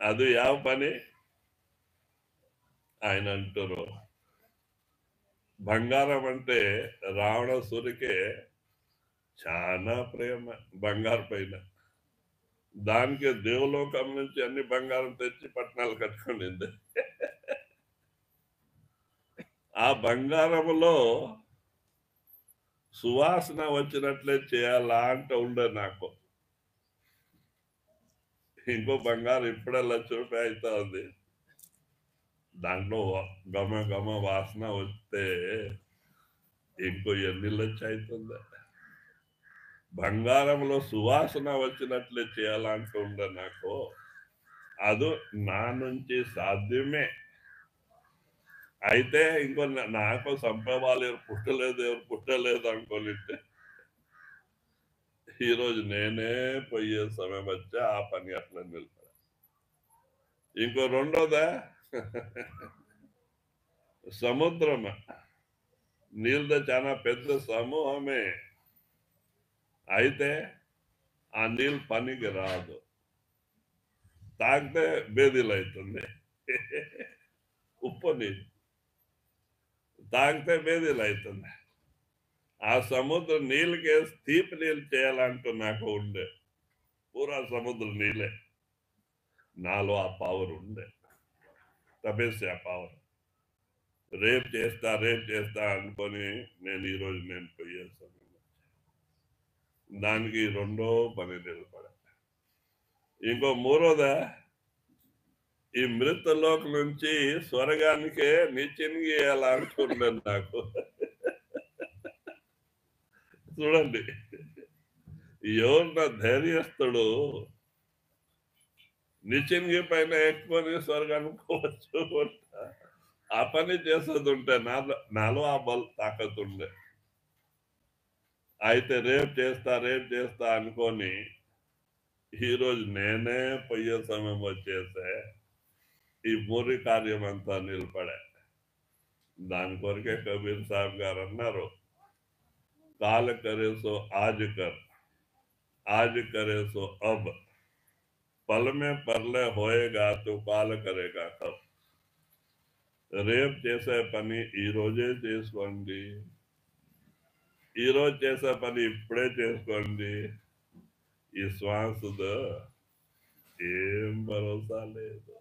అది ಯಾವ పని. ఆయన అంటారు బంగారం అంటే రావణాసురికే చాలా ప్రేమ బంగారు పైన. దానికి దేవలోకం నుంచి అన్ని బంగారం తెచ్చి పట్టణాలు కట్టుకునింది. ఆ బంగారములో సువాసన వచ్చినట్లే చేయాలా అంటే ఉండే నాకు. ఇంకో బంగారం ఇప్పుడే ₹1,00,000 అవుతా ఉంది. దాంట్లో గమ వాసన వస్తే ఇంకో ఎన్ని లక్ష అవుతుంది. బంగారంలో సువాసన వచ్చినట్లే చేయాలంటూ ఉండే నాకు. అది నా నుంచి సాధ్యమే. అయితే ఇంకో నాకు సంపేవాళ్ళు ఎవరు పుట్టలేదు అనుకోనింటే ఈరోజు నేనే పోయే సమయం వచ్చి ఆ పని అట్లా నిలిపాడు. ఇంకో రెండోదా సముద్రం. నీళ్ళ చాలా పెద్ద సమూహమే. అయితే ఆ నీళ్ళు పనికి రాదు. తాగితే బేదీలు అవుతుంది. ఉప్పు నీళ్ళు తాగితే బేదీలు అవుతుంది. ఆ సముద్రం నీళ్ళకే తీపి నీళ్ళు చేయాలంటూ నాకు ఉండే. పూరా సముద్రం నీళ్ళే. నాలో ఆ పవర్ ఉండే. తపస్య పవర్. రేపు చేస్తా అనుకొని నేను పోయేస్తాను. దానికి రెండో పని నిలబడ. ఇంకో మూడోదా, ఈ మృతలోక నుంచి స్వర్గానికే నిచ్చెనగి ఎలా అనుకున్నాను నాకు. చూడండి, ఎవరు ధైర్యస్తుడు నిచ్చెనగి పైన ఎక్కువని స్వర్గానికి పోవచ్చు. ఆ పని చేసేది ఉంటే నాలో ఆ బల్ తాకతుండే. అయితే రేపు చేస్తా అనుకొని ఈరోజు నేనే పోయే సమయం వచ్చేసే ఈ మూరి కార్యం అంతా నిలబడే. దాని కొరకే కబీర్ సాహెబ్ గారు అన్నారు, కాल करे सो आज करे सो अब, पल में परले होएगा तो काल करेगा कब. రేపు చేసే పని ఈ రోజే చేసుకోండి. ఈరోజు చేసే పని ఇప్పుడే చేసుకోండి. ఈ శ్వాసతో ఏం భరోసా లేదు.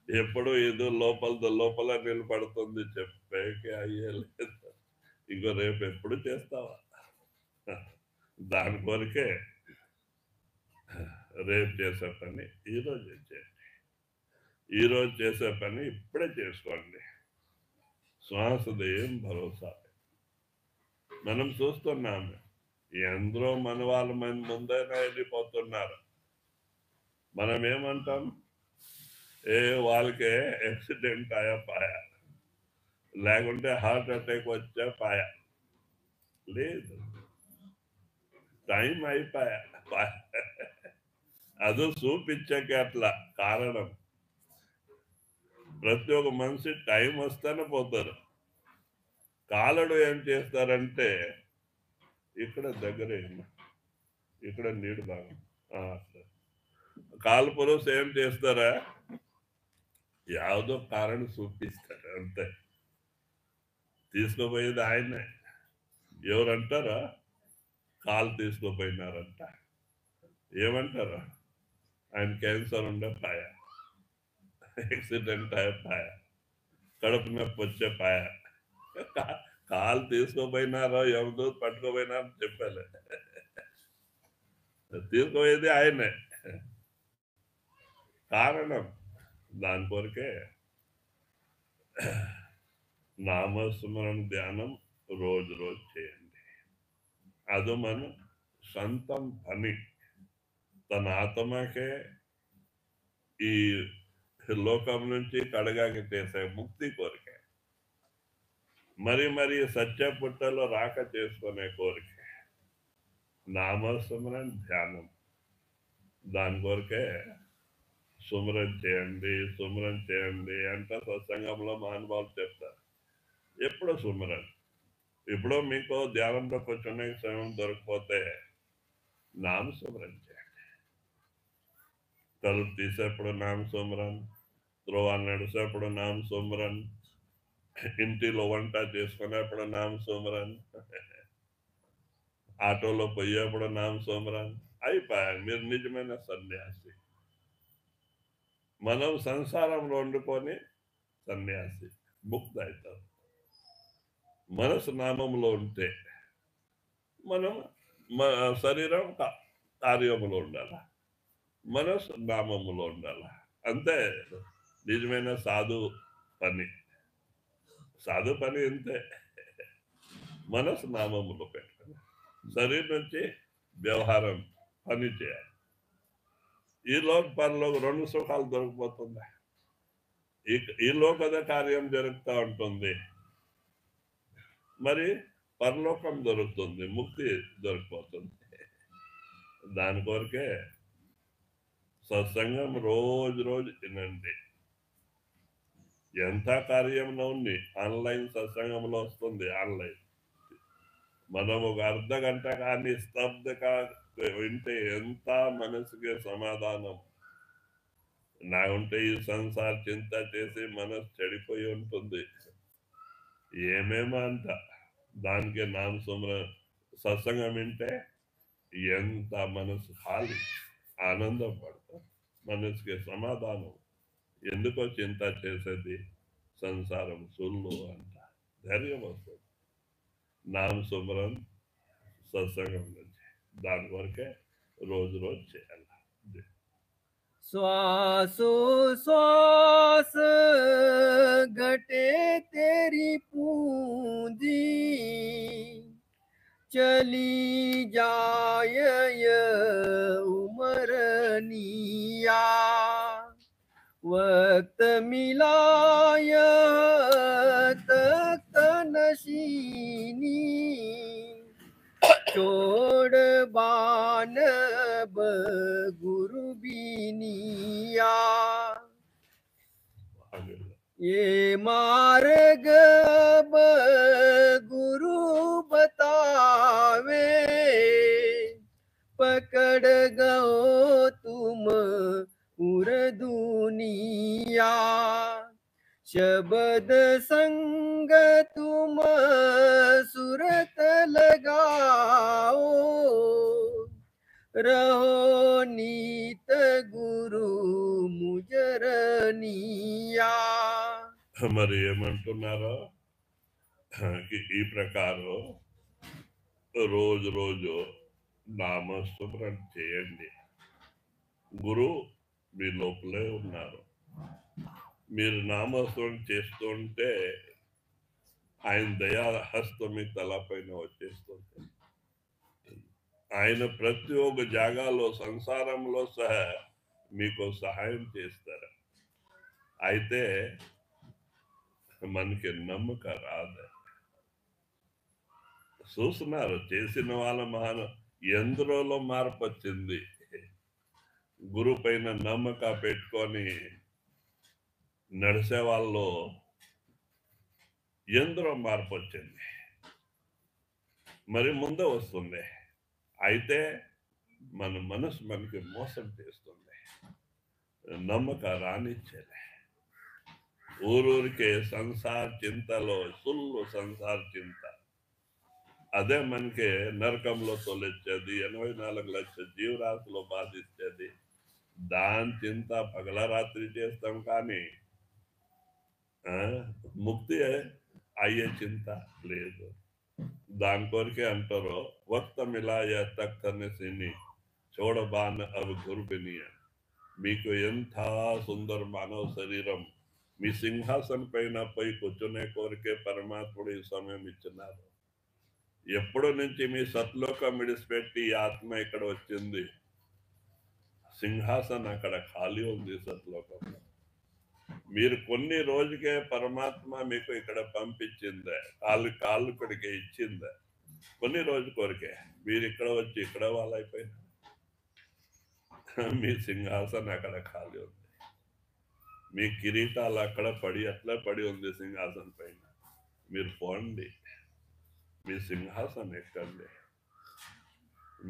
ఎప్పుడు ఇది లోపల నిలబడుతుంది, చెప్పేకి అయ్యలేదు. ఇంకో రేపు ఎప్పుడు చేస్తావా? దాని కొరకే రేపు చేసే పని ఈరోజు చేయండి. ఈరోజు చేసే పని ఇప్పుడే చేసుకోండి. శ్వాసది ఏం భరోసా. మనం చూస్తున్నాము, ఎందరో మన వాళ్ళ ముందైనా వెళ్ళిపోతున్నారు. మనం ఏమంటాం, వాళ్ళకే యాక్సిడెంట్ పాయా, లేకుంటే హార్ట్ అటాక్ పాయా. లేదు, టైం అయిపోయా. అది చూపించక అట్లా కారణం. ప్రతి ఒక్క మనిషి టైం వస్తేనే పోతారు. కాలడు ఏం చేస్తారంటే, ఇక్కడ దగ్గరే, ఇక్కడ నీడు బాగా కాలు పురుషు ఏం చేస్తారా, యావదో కారణం చూపిస్తారు అంతే. తీసుకుపోయేది ఆయనే. ఎవరంటారా, కాలు తీసుకుపోయినారంట. ఏమంటారా, ఆయన క్యాన్సర్ ఉండే పాయా, యాక్సిడెంట్ పాయా, కడుపు నొప్పి వచ్చే పాయా. కాలు తీసుకోపోయినారో ఎవరు పట్టుకోపోయినారో చెప్పలే, తీసుకుపోయేది ఆయనే. కారణం దాని కొరకే నామస్మరణ ధ్యానం రోజు చేయండి. అది మన సొంతం పని. తన ఆత్మకే ఈ లోకం నుంచి కడగాకి చేసే ముక్తి కోరిక, మరి సత్య పుట్టలో రాక చేసుకునే కోరిక నామస్మరణ ధ్యానం. దాని కొరకే సుమరం చేయండి అంటే సత్సంగంలో మహానుభావులు చెప్తారు. ఎప్పుడు సుమరం, ఇప్పుడు మీకు ధ్యానంలో కూర్చునే సమయం దొరికిపోతే నామస్మరణ చేయండి. తలుపు తీసేప్పుడు నామస్మరణ, త్రోవాలు నడిచేప్పుడు నామస్మరణ, ఇంటిలో వంట చేసుకునేప్పుడు నామస్మరణ, ఆటోలో పోయేప్పుడు నామస్మరణ. అయిపోయాయి, మీరు నిజమైన సన్యాసి. మనం సంసారంలో వండుకొని సన్యాసి ముక్త అవుతాం. మనసు నామంలో ఉంటే మనం శరీరం కార్యములో ఉండాల, మనసు నామములో ఉండాల. అంతే నిజమైన సాధు పని. సాధు పని అంతే, మనసు నామములో పెట్టాలి. శరీరం నుంచి వ్యవహారం పని చేయాలి. ఈ పరలోక రెండు సుఖాలు దొరికిపోతుంది. ఈ లోకద కార్యం జరుగుతూ ఉంటుంది, మరి పరలోకం దొరుకుతుంది, ముక్తి దొరికిపోతుంది. దాని కొరకే సత్సంగం రోజు వినండి. ఎంత కార్యంలో ఉంది, ఆన్లైన్ సత్సంగంలో వస్తుంది. ఆన్లైన్ మనం ఒక అర్ధ గంట కానీ స్తబ్దగా వింటే ఎంత మనసుకి సమాధానం. నా ఉంటే ఈ సంసార చింత చేసి మనసు చెడిపోయి ఉంటుంది. ఏమేమో అంట. దానికి సత్సంగం వింటే ఎంత మనసు ఖాళీ, ఆనందం పడతాం, మనసుకి సమాధానం. ఎందుకో చింత చేసేది సంసారం సుల్లు అంట. ధైర్యం వస్తుంది నామ సుమరం సత్సంగం నుంచి. దాని వరకే రోజు చేయాలి. श्वासो श्वास घटे तेरी पूंजी, चली जाय उमरनिया, वक्त मिलाय तख्त नशीनी, छोड़ बान गुरु बीनिया, ये मार्ग गुरु बतावे, पकड़ गो तुम उर दुनिया, शब्द संग तुम सुरत लगाओ, रहो नीत गुरु मुजरनिया. మరి ఏమంటున్నారో ఈ ప్రకారం రోజు రోజు నామస్మరణ చేయండి. గురు మీ లోపలే ఉన్నారు. మీరు నామస్మరణ చేస్తుంటే ఆయన దయా హస్తం మీ తలపైన వచ్చేస్తుంది. ఆయన ప్రతి ఒక్క జాగాలో సంసారంలో సహా మీకు సహాయం చేస్తారు. అయితే మనకి నమ్మకం రాదు. చూస్తున్నారు చేసిన వాళ్ళ ఎందరోలో మార్పు వచ్చింది. గురు పైన నమ్మక పెట్టుకొని నడిసే వాళ్ళు ఎందరో మార్పు వచ్చింది. మరి ముందే వస్తుంది. అయితే మన మనసు మనకి మోసం చేస్తుంది, నమ్మక రానిచ్చేది. ఊరూరికే సంసార చింతలో సుల్లు సంసార చింత, అదే మనకి నరకంలో తొలిచ్చేది. 84 లక్షల జీవరాశిలో బాధించేది. దాని చింత పగలరాత్రి చేస్తాం, కానీ ముక్తి అయ్యే చింత లేదు. దాని కొరికే అంటారు, వక్త మిలాయ తక్తని సిని చూడబాన అవి గురుబినియ. మీకు ఎంత సుందర మానవ శరీరం, మీ సింహాసనం పైన పోయి కూర్చునే కోరికే పరమాత్ముడు ఈ సమయం ఇచ్చినారు. ఎప్పటి నుంచి మీ సత్లోకం విడిచిపెట్టి ఆత్మ ఇక్కడ వచ్చింది, సింహాసనం అక్కడ ఖాళీ ఉంది సత్లోకంలో. మీరు కొన్ని రోజుకే పరమాత్మ మీకు ఇక్కడ పంపించిందే, కాళ్ళు కొడికే ఇచ్చిందే. కొన్ని రోజు కొరికే మీరు ఇక్కడ వచ్చి ఇక్కడ వాళ్ళైపోయినా మీ సింహాసనం అక్కడ ఖాళీ ఉంది. మీ కిరీటాలు అక్కడ అట్లా పడి ఉంది సింహాసనం పైన. మీరు పోండి, మీ సింహాసనం ఎక్కండి,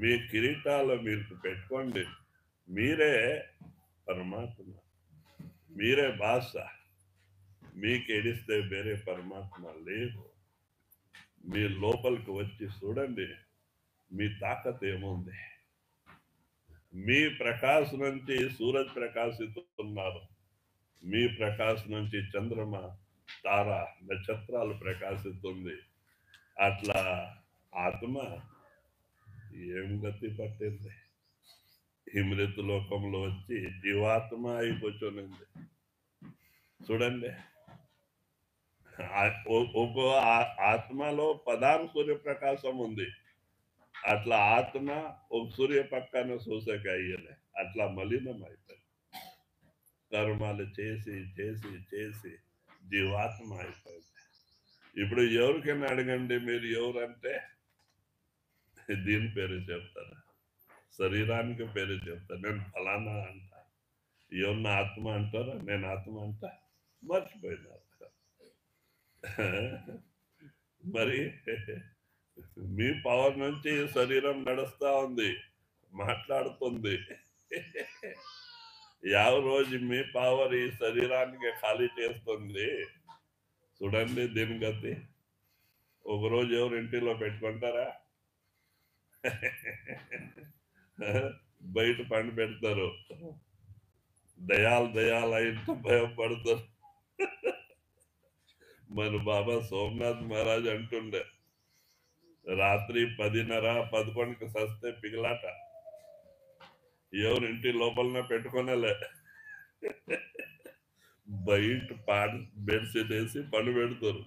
మీ కిరీటాలు మీరు పెట్టుకోండి. మీరే పరమాత్మ, మీరే భాష. మీకు ఎడిస్తే వేరే పరమాత్మ లేదు. మీ లోపలికి వచ్చి చూడండి, మీ తాకత్ ఏముంది. మీ ప్రకాశ్ నుంచి సూరజ్ ప్రకాశిస్తున్నారు, మీ ప్రకాశ్ నుంచి చంద్రమ తార నక్షత్రాలు ప్రకాశిస్తుంది. అట్లా ఆత్మ ఏం గతి పట్టింది, హిమృత లోకంలో వచ్చి జీవాత్మ అయి కూర్చొనింది. చూడండి, ఒక ఆత్మలో పదార్థ సూర్యప్రకాశం ఉంది. అట్లా ఆత్మ ఒక సూర్య పక్కన చూసాక అయ్యలే, అట్లా మలినం అయిపోయింది. కర్మాలు చేసి చేసి చేసి జీవాత్మ అయిపోయింది. ఇప్పుడు ఎవరికైనా అడగండి, మీరు ఎవరంటే దీని పేరు చెప్తారు, శరీరానికి పేరు చెప్తారు. నేను ఫలానా అంట. ఎవరిన ఆత్మ అంటారా? నేను ఆత్మ అంట, మర్చిపోయినారు. మరి మీ పవర్ నుంచి శరీరం నడుస్తా ఉంది, మాట్లాడుతుంది. రోజు మీ పవర్ ఈ శరీరానికి ఖాళీ చేస్తుంది. చూడండి దీని గతి. ఒకరోజు ఎవరు ఇంటిలో పెట్టుకుంటారా? బయట పండు పెడతారు. దయాలు అయితే భయపడతారు. మన బాబా సోమనాథ్ మహారాజ్ అంటుండే, రాత్రి 10:30-11కి సస్తే పిగలాట ఎవరు ఇంటి లోపలనే పెట్టుకునేలే, బయట బెడ్షీట్ వేసి పని పెడతారు.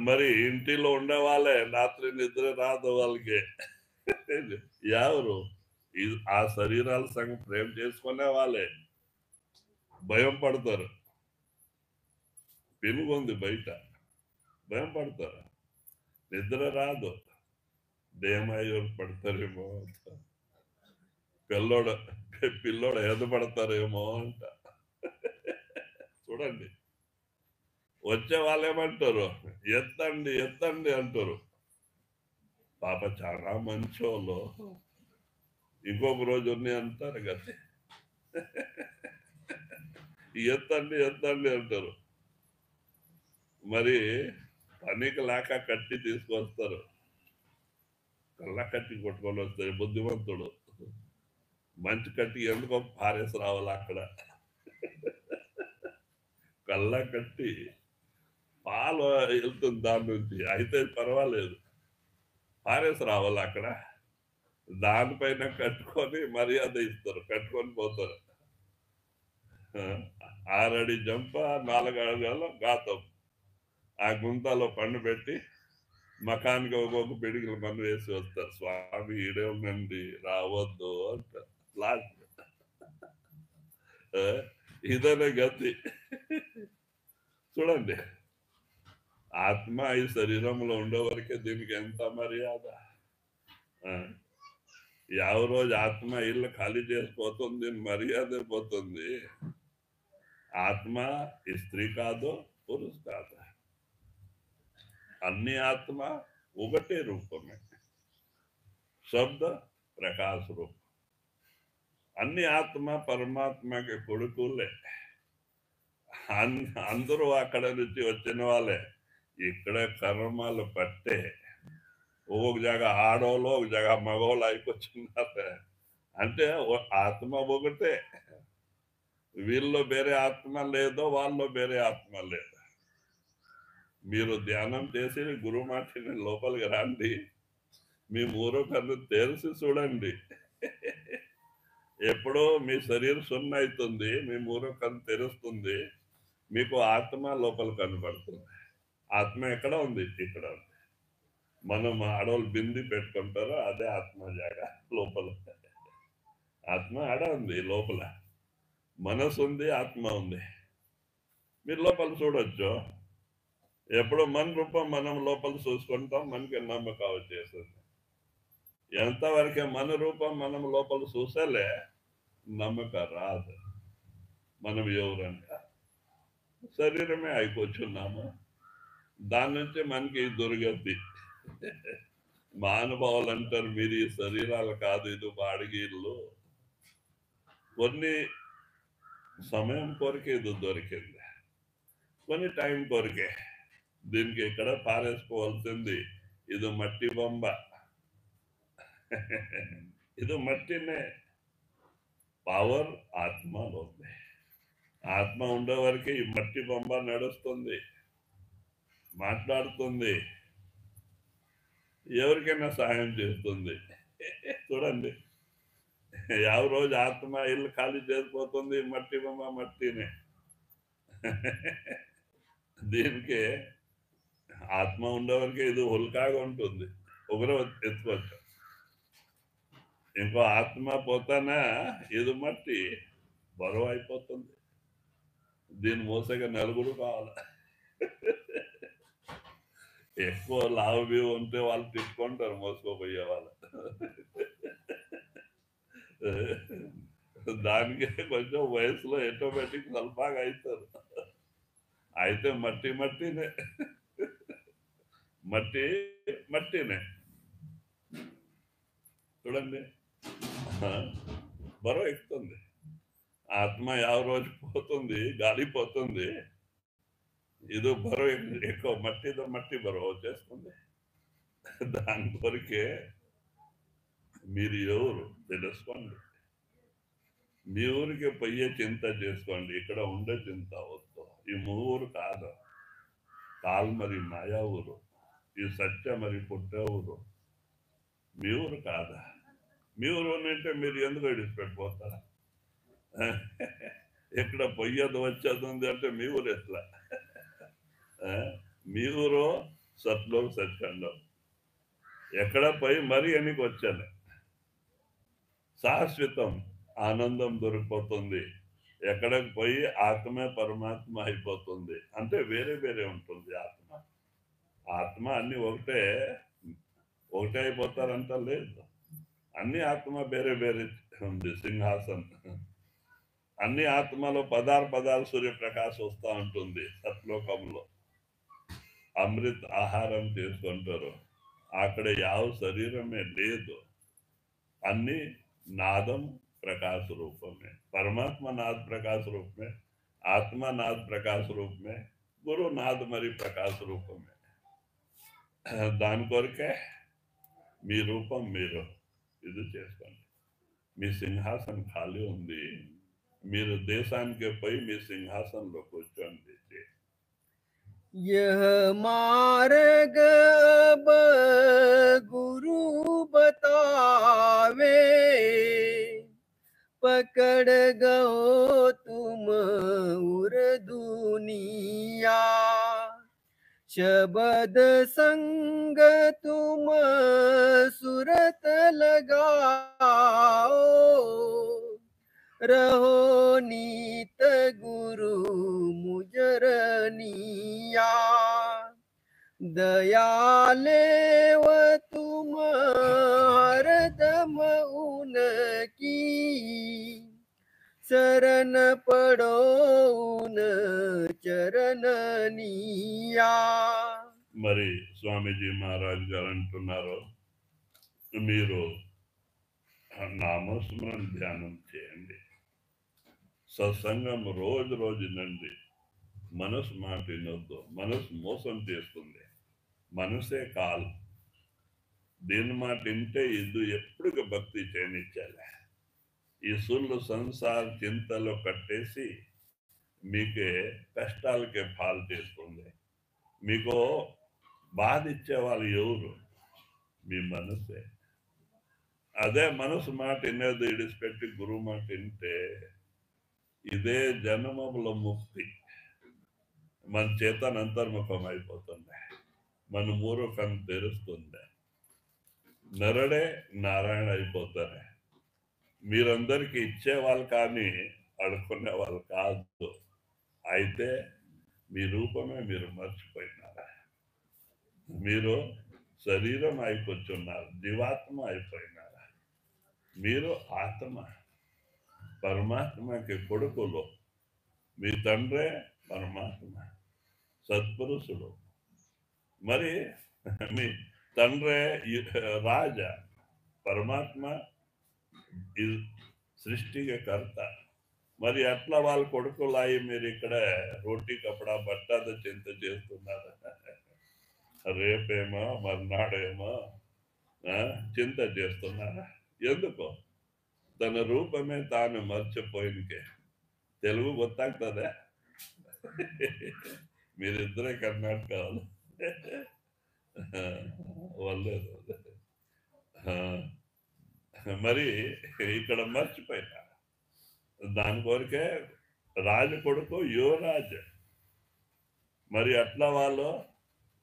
మరి ఇంటిలో ఉండే వాళ్ళే రాత్రి నిద్ర రాదు వాళ్ళకి. ఎవరు ఆ శరీరాల సంగ ప్రేమ చేసుకునే వాళ్ళే భయం పడతారు. పెనుగొంది బయట, భయం పడతారు, నిద్ర రాదు, దేమాయోరు పడతారేమో అంట, పిల్లోడు ఎద పడతారేమో అంట. చూడండి, వచ్చే వాళ్ళేమంటారు, ఎత్తండి ఎత్తండి అంటారు. పాప చాలా మంచోళ్ళు, ఇంకొక రోజు ఉన్నాయి అంటారు కదా, ఎత్తండి ఎత్తండి అంటారు. మరి పనికి లేక కట్టి తీసుకొస్తారు, కళ్ళ కట్టి కొట్టుకొని వస్తాయి. బుద్ధిమంతుడు మంచి కట్టి ఎందుకో పారేసి రావాలి అక్కడ, కళ్ళ కట్టి పాలు వెళ్తుంది దాని నుంచి, అయితే పర్వాలేదు, పారేసి రావాలి అక్కడ, దానిపైన కట్టుకొని మర్యాద ఇస్తారు, కట్టుకొని పోతారు. 6 అడి జంప 4 అడుగుల గాతం, ఆ గుంతలో పండు పెట్టి మకానికి ఒక్కొక్క పిడికిలు మందు వేసి వస్తారు. స్వామి ఈడే ఉండండి రావద్దు అంటారు. లాస్ట్ ఇదనే గతి. చూడండి, ఆత్మ ఈ శరీరంలో ఉండే వరకే దీనికి ఎంత మర్యాద. యావ రోజు ఆత్మ ఇల్లు ఖాళీ చేసిపోతుంది, మర్యాద పోతుంది. ఆత్మ స్త్రీ కాదు, పురుష కాదు, అన్ని ఆత్మ ఒకటే రూపమే, శబ్ద ప్రకాశ రూపం. అన్ని ఆత్మ పరమాత్మకి కొడుకులే, అందరూ అక్కడ నుంచి వచ్చిన వాళ్ళే. ఇక్కడ కర్మాలు పట్టే ఒక జగ ఆడోళ్ళు, ఒక జగ మగోళ్ళు అయిపోతున్నారు. అంటే ఆత్మ ఒకటే, వీళ్ళు వేరే ఆత్మ లేదో, వాళ్ళు వేరే ఆత్మ లేదు. మీరు ధ్యానం చేసి గురువు మాటిని లోపలికి రండి, మీ మూరో కన్ను తెరిచి చూడండి. ఎప్పుడో మీ శరీరం సున్న అవుతుంది, మీ మూరో కన్ను తెరుస్తుంది, మీకు ఆత్మ లోపల కనబడుతుంది. ఆత్మ ఎక్కడ ఉంది? ఇక్కడ ఉంది. మనం ఆడవాళ్ళు బింది పెట్టుకుంటారో అదే ఆత్మ జాగా లోపల. ఆత్మ ఆడ ఉంది లోపల, మనసు ఉంది, ఆత్మ ఉంది. మీరు లోపల చూడొచ్చు. ఎప్పుడు మన రూపం మనం లోపల చూసుకుంటాం, మనకి నమ్మకం వచ్చేస్తుంది. ఎంతవరకే మన రూపం మనం లోపల చూసేలే నమ్మకం రాదు. మనం ఎవరంట శరీరమే అయిపోతున్నాము, దాని నుంచి మనకి దొరికిద్ది. మహానుభావులు అంటారు, మీరు ఈ శరీరాలు కాదు, ఇది బాడిగ ఇల్లు. కొన్ని సమయం కొరకే ఇది దొరికింది, కొన్ని టైం కొరకే. దీనికి ఇక్కడ పారేసుకోవాల్సింది. ఇది మట్టి బొమ్మ, ఇది మట్టినే. పవర్ ఆత్మలో ఉంది. ఆత్మ ఉండే వరకే ఈ మట్టి బొమ్మ నడుస్తుంది, మాట్లాడుతుంది, ఎవరికైనా సహాయం చేస్తుంది. చూడండి, యావ రోజు ఆత్మ ఇల్లు ఖాళీ చేసిపోతుంది, మట్టి బొమ్మ మట్టినే. దీనికి ఆత్మ ఉండేవరకే ఇది ఉల్కాగా ఉంటుంది, ఒకరు ఎత్తుకోవచ్చు. ఇంకో ఆత్మ పోతానా ఇది మట్టి బరువు అయిపోతుంది. దీన్ని మోసగా నలుగురు కావాలి. ఎక్కువ లాభ ఉంటే వాళ్ళు తిట్టుకుంటారు, మోసుకోపోయే వాళ్ళు. దానికి కొంచెం వయసులో ఆటోమేటిక్ స్వల్పగా అవుతారు. అయితే మట్టినే, మట్టినే. చూడండి, బరువు ఎక్కుతుంది. ఆత్మ యావ రోజు పోతుంది, గాలి పోతుంది, ఇది బరువు ఎక్కువ, మట్టి బరువు వచ్చేస్తుంది. దాని కొరికే మీరు ఎవరు తెలుసుకోండి. మీ ఊరికి పోయే చింత చేసుకోండి, ఇక్కడ ఉండే చింత వద్దు. ఈ ఊరు కాదు, కాల్ మరి మాయా ఊరు, ఈ సత్య మరి పుట్టే ఊరు, మీ ఊరు కాదా? మీ ఊరు అంటే మీరు ఎందుకు విడిచిపెట్టిపోతారా? ఇక్కడ పొయ్యదు వచ్చేది ఉంది అంటే మీ ఊరు ఎట్లా? మీ ఊరు సత్లో సత్యంలో ఎక్కడ పోయి మరి ఎనికి వచ్చాను, శాశ్వతం ఆనందం దొరికిపోతుంది. ఎక్కడికి పోయి ఆత్మే పరమాత్మ అయిపోతుంది. అంటే వేరే వేరే ఉంటుంది ఆత్మ. ఆత్మ అన్ని ఒకటే అయిపోతారంట లేదు. అన్ని ఆత్మ వేరే వేరే ఉంది. సింహాసనం అన్ని ఆత్మలో పదాలు సూర్యప్రకాశ్ వస్తూ ఉంటుంది. సత్లోకంలో అమృత్ ఆహారం చేసుకుంటారు. అక్కడ యావ శరీరమే లేదు, అన్ని नादम प्रकाश रूप में, परमात्मा नाद प्रकाश रूप में, आत्मा नाद प्रकाश रूप में, गुरु नाद मरी प्रकाश रूप में. దాని కొరకే మీ రూపం మీరు ఇది చేసుకోండి. మీ సింహాసనం ఖాళీ ఉంది, మీరు దేశానికి పోయి మీ సింహాసనంలో కూర్చోండి. यह मार्ग गुरु बतावे, पकड़ गो तुम उर दुनिया, शबद संग तुम सुरत लगाओ, रहो नीत गुरु मुजरनिया, दयाले व तुम हरदम उनकी, शरण पड़ो उन चरणनिया. మరి స్వామీజీ మహారాజ్ గారు అంటున్నారు, మీరు నామస్మరణ ధ్యానం చేయండి, సత్సంగం రోజు నండి. మనసు మాట వినొద్దు, మనసు మోసం చేస్తుంది. మనసే కాల్, దీని మాట వింటే ఇది ఎప్పుడు భక్తి చేయనిచ్చాలి. ఈ సుళ్ళు సంసార చింతలో కట్టేసి మీకే కష్టాలకే పాలు చేస్తుంది. మీకు బాధ ఇచ్చే వాళ్ళు ఎవరు? మీ మనసే. అదే మనసు మాట వినేది ఇడిచిపెట్టి గురువు మాట వింటే ఇదే జన్మములో ముక్తి. మన చేతన అంతర్ముఖం అయిపోతుంది, మన మూర్ఖం తెరుస్తుంది, నరుడే నారాయణ అయిపోతారు. మీరందరికీ ఇచ్చేవాళ్ళు కానీ అడుక్కునే వాళ్ళు కాదు. అయితే మీ రూపమే మీరు మర్చిపోయినారా? మీరు శరీరం అయిపోతున్నారు, జీవాత్మ అయిపోయినారా? మీరు ఆత్మ, పరమాత్మకి కొడుకులు. మీ తండ్రే పరమాత్మ, సత్పురుషుడు. మరి మీ తండ్రే రాజా, పరమాత్మ సృష్టికి కర్త. మరి అట్లా వాళ్ళ కొడుకులాయి మీరు ఇక్కడ రోటీ కపడా బట్టాద చింత చేస్తున్నారు. రేపేమో మర్నాడేమో చింత చేస్తున్నారా? ఎందుకు? తన రూపమే తాను మర్చిపోయినకే. తెలుగు ಗೊತ್ತಾಗ್ತದೆ? మీరిద్దరే కర్ణాటక వాళ్ళు. వాళ్ళేదు. మరి ఇక్కడ మర్చిపోయినా. దాని కొరకే రాజు కొడుకు యువరాజు. మరి అట్లా వాళ్ళు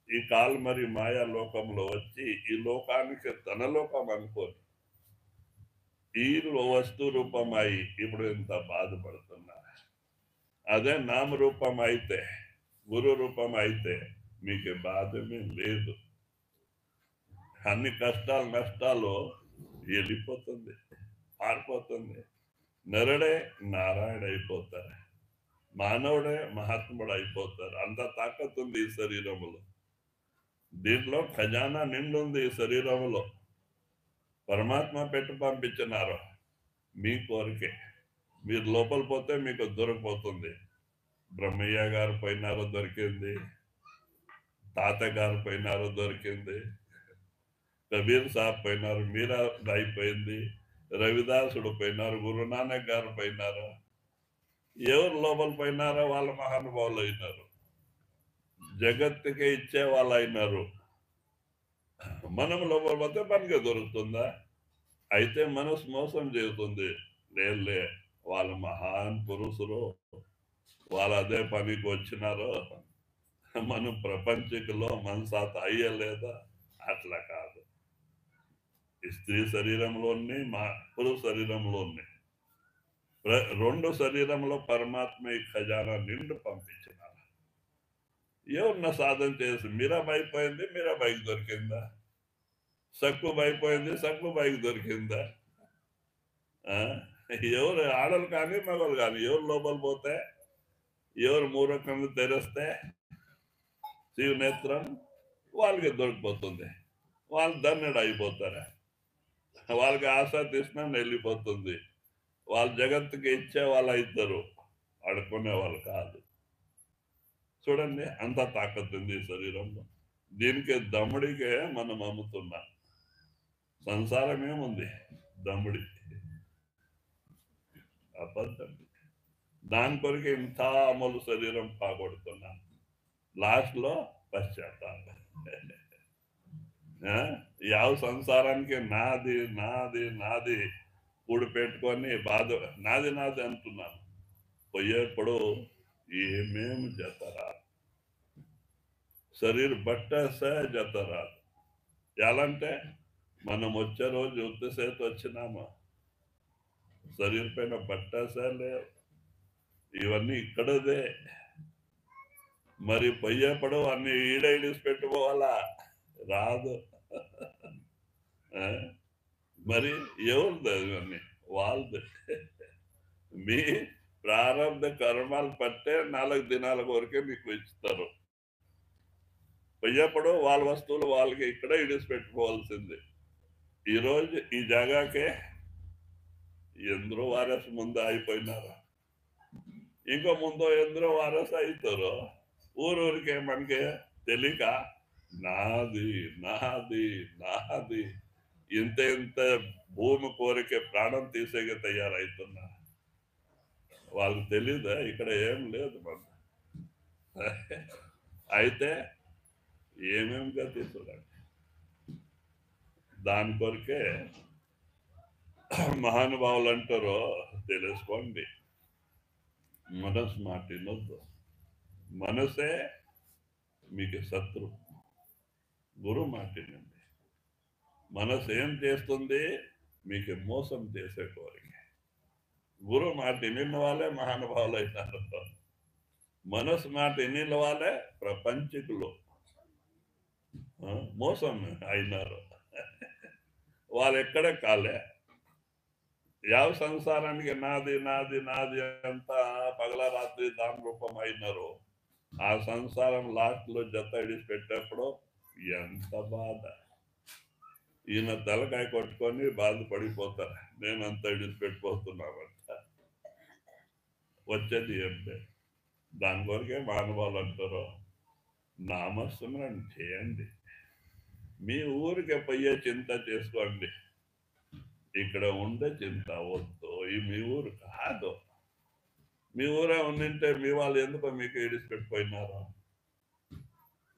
ఈ కాల్ మరి మాయా లోకంలో వచ్చి ఈ లోకానికి తన లోకం అనుకోని ఈ వస్తు రూపం అయి ఇప్పుడు ఇంత బాధపడుతున్నారు. అదే నామరూపం అయితే, గురు రూపం అయితే మీకు బాధమే లేదు. అన్ని కష్టాలు నష్టాలు వెళ్ళిపోతుంది, మారిపోతుంది. నరుడే నారాయణ అయిపోతారు, మానవుడే మహాత్ముడు అయిపోతారు. అంత తాకత్ ఉంది ఈ శరీరంలో. దీంట్లో ఖజానా నిండుంది ఈ శరీరంలో. పరమాత్మ పెట్టి పంపించినారు మీ కోరికే. మీరు లోపల పోతే మీకు దొరికిపోతుంది. బ్రహ్మయ్య గారు పోయినారో దొరికింది, తాతగారు పోయినారో దొరికింది, కబీర్ సాబ్ పోయినారు, మీరా అయిపోయింది, రవిదాసుడు పోయినారు, గురునానక్ గారు పోయినారు. ఎవరు లోపల పోయినారో వాళ్ళ మహానుభావులు అయినారు, జగత్తుకే ఇచ్చే వాళ్ళు అయినారు. మనం లోపల పోతే పనిగా దొరుకుతుందా? అయితే మనసు మోసం చేస్తుంది. లే వాళ్ళ మహాన్ పురుషులు, వాళ్ళు అదే పనికి వచ్చినారో, మనం ప్రపంచంలో మన సాత అయ్యలేదా? అట్లా కాదు. స్త్రీ శరీరంలోని మా పురుష శరీరంలోని రెండు శరీరంలో పరమాత్మ ఈ ఖజానా నిండు పంపించినారు. ఎవరిన సాధన చేసి మీరాబాయి పోయింది, మీరాబాయికి దొరికిందా? సక్కుబాయి పోయింది, సక్కుబాయికి దొరికిందా? ఎవరు ఆడలు కానీ మగలు కానీ ఎవరు లోపల పోతే, ఎవరు మూరకం తెరిస్తే శివనేత్రం వాళ్ళకి దొరికిపోతుంది. వాళ్ళు ధన్యుడు అయిపోతారా? వాళ్ళకి ఆశ తీసిన వెళ్ళిపోతుంది. వాళ్ళు జగత్తుకి ఇచ్చే వాళ్ళు అవుతారు, ఆడుకునే వాళ్ళు కాదు. చూడండి, అంత తాకత్ ఉంది ఈ శరీరంలో. దీనికి దమ్ముడికే మనం అమ్ముతున్నాం. సంసారం ఏముంది? దమ్ముడి, అబద్ధం. దాని కొరకు ఇంత అమలు శరీరం పాగొడుతున్నాం. లాస్ట్ లో పశ్చాత్తాపం. యావ సంసారానికి నాది నాది నాది కూడి పెట్టుకొని బాధ, నాది నాది అంటున్నాను. పోయేప్పుడు ఏమేమి జతరాదు, శరీర బట్టసే జతరాదు. ఎలాంటే మనం వచ్చే రోజు ఉత్తసేత వచ్చినామా, శరీర పైన బట్టసే లేవు, ఇవన్నీ ఇక్కడదే. మరి పోయేప్పుడు అన్ని ఈడైడిసి పెట్టుకోవాలా? రాదు. మరి ఎవరిది అవన్నీ? వాళ్ళది. మీ ప్రారంభ కర్మాలు పట్టే 4 దినాల వరకే మీకు ఇస్తారు. పోయేప్పుడు వాళ్ళ వస్తువులు వాళ్ళకి ఇక్కడ ఇడిసి పెట్టుకోవాల్సింది. ఈరోజు ఈ జాగాకే ఎందరో వారసు ముందు అయిపోయినారు, ఇంకో ముందు ఎందరో వారసు అవుతారు. ఊరూరికే మనకి తెలియక నాది నాది నాది, ఇంత ఇంత భూమి కోరికే ప్రాణం తీసేగా తయారవుతున్నా. వాళ్ళకి తెలీదా ఇక్కడ ఏం లేదు మన. అయితే ఏమేమి గతి చూడండి. దాని కొరకే మహానుభావులు అంటారో తెలుసుకోండి. మనసు మాట వినొద్దు. మనసే మీకు శత్రు. గురు మాట వినండి. మనసు ఏం చేస్తుంది? మీకు మోసం చేసే కోరిక. గురు మాట వినిన వాళ్ళే మహానుభావులు అయినారు. మనసు మాట వినిన వాళ్ళే ప్రపంచకులు మోసం అయినారు. వాళ్ళు ఎక్కడే కాలే. యావ సంసారానికి నాది నాది నాది అంతా పగల రాత్రి దాని రూపం అయినారు. ఆ సంసారం లాస్ట్ లో జత ఇడిసి పెట్టేప్పుడు ఎంత బాధ. ఈయన తలకాయ కొట్టుకొని బాధపడిపోతారు, నేను అంత ఇడిసి పెట్టిపోతున్నామంట. వచ్చేది ఏంటే? దాని కొరకే మానవాళ్ళు అంటారు నామస్మరణ చేయండి. మీ ఊరికే పోయే చింత చేసుకోండి, ఇక్కడ ఉండే చింత వద్దు. ఈ మీ ఊరు కాదు. మీ ఊరే ఉండింటే మీ వాళ్ళు ఎందుకో మీకు ఇడిసి పెట్టిపోయినారు.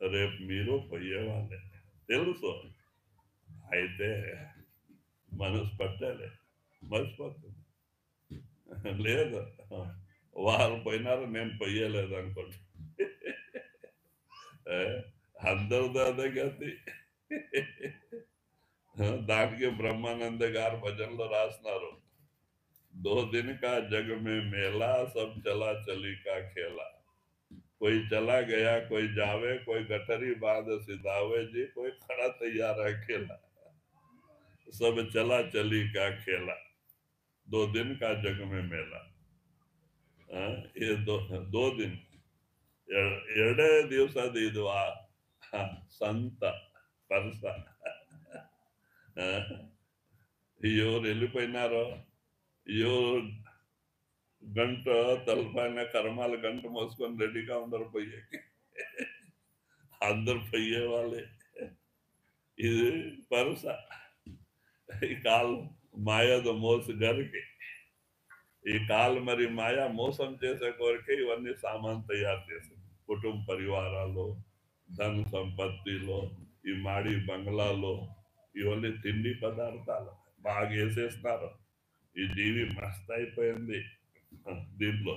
రేపు మీరు పోయేవాళ్ళే తెలుసు. అయితే మనసు పట్టాలి, మర్చిపోతుంది. లేదు, వాళ్ళు పోయినారు, నేను పోయలేదు అనుకోండి. అందరిది అదే గతి. దానికి బ్రహ్మానంద గారు భజనలో రాసినారు, 2 दिन का जग में मेला सब चला चली का खेला, कोई चला गया कोई जावे, कोई गठरी बांध सिधावे जी, कोई खड़ा तैयार है खेला, सब चला चली का खेला, 2 दिन का जग में मेला. ये 2 दिन 2 ದಿವಸದ ಇದು ಸಂತ ಪರ್ಸ. ఎవరు వెళ్ళిపోయినారో, ఎవరు గంట తలపైన కర్మాల గంట మోసుకొని రెడీగా ఉండరు పోయేకి. అందరు పోయే వాళ్ళే. ఇది పరుస. ఈ మాయదు మోసు గరికి ఈ కాలు మరి మాయ మోసం చేసే కోరికే ఇవన్నీ సామాన్ తయారు చేసింది. కుటుంబ పరివారాలు, ధన సంపత్తిలో, ఈ మాడి బంగ్లాలో ఇవన్నీ తిండి పదార్థాలు బాగా వేసేస్తున్నారు. ఈ జీవి మస్త్ అయిపోయింది దీంట్లో.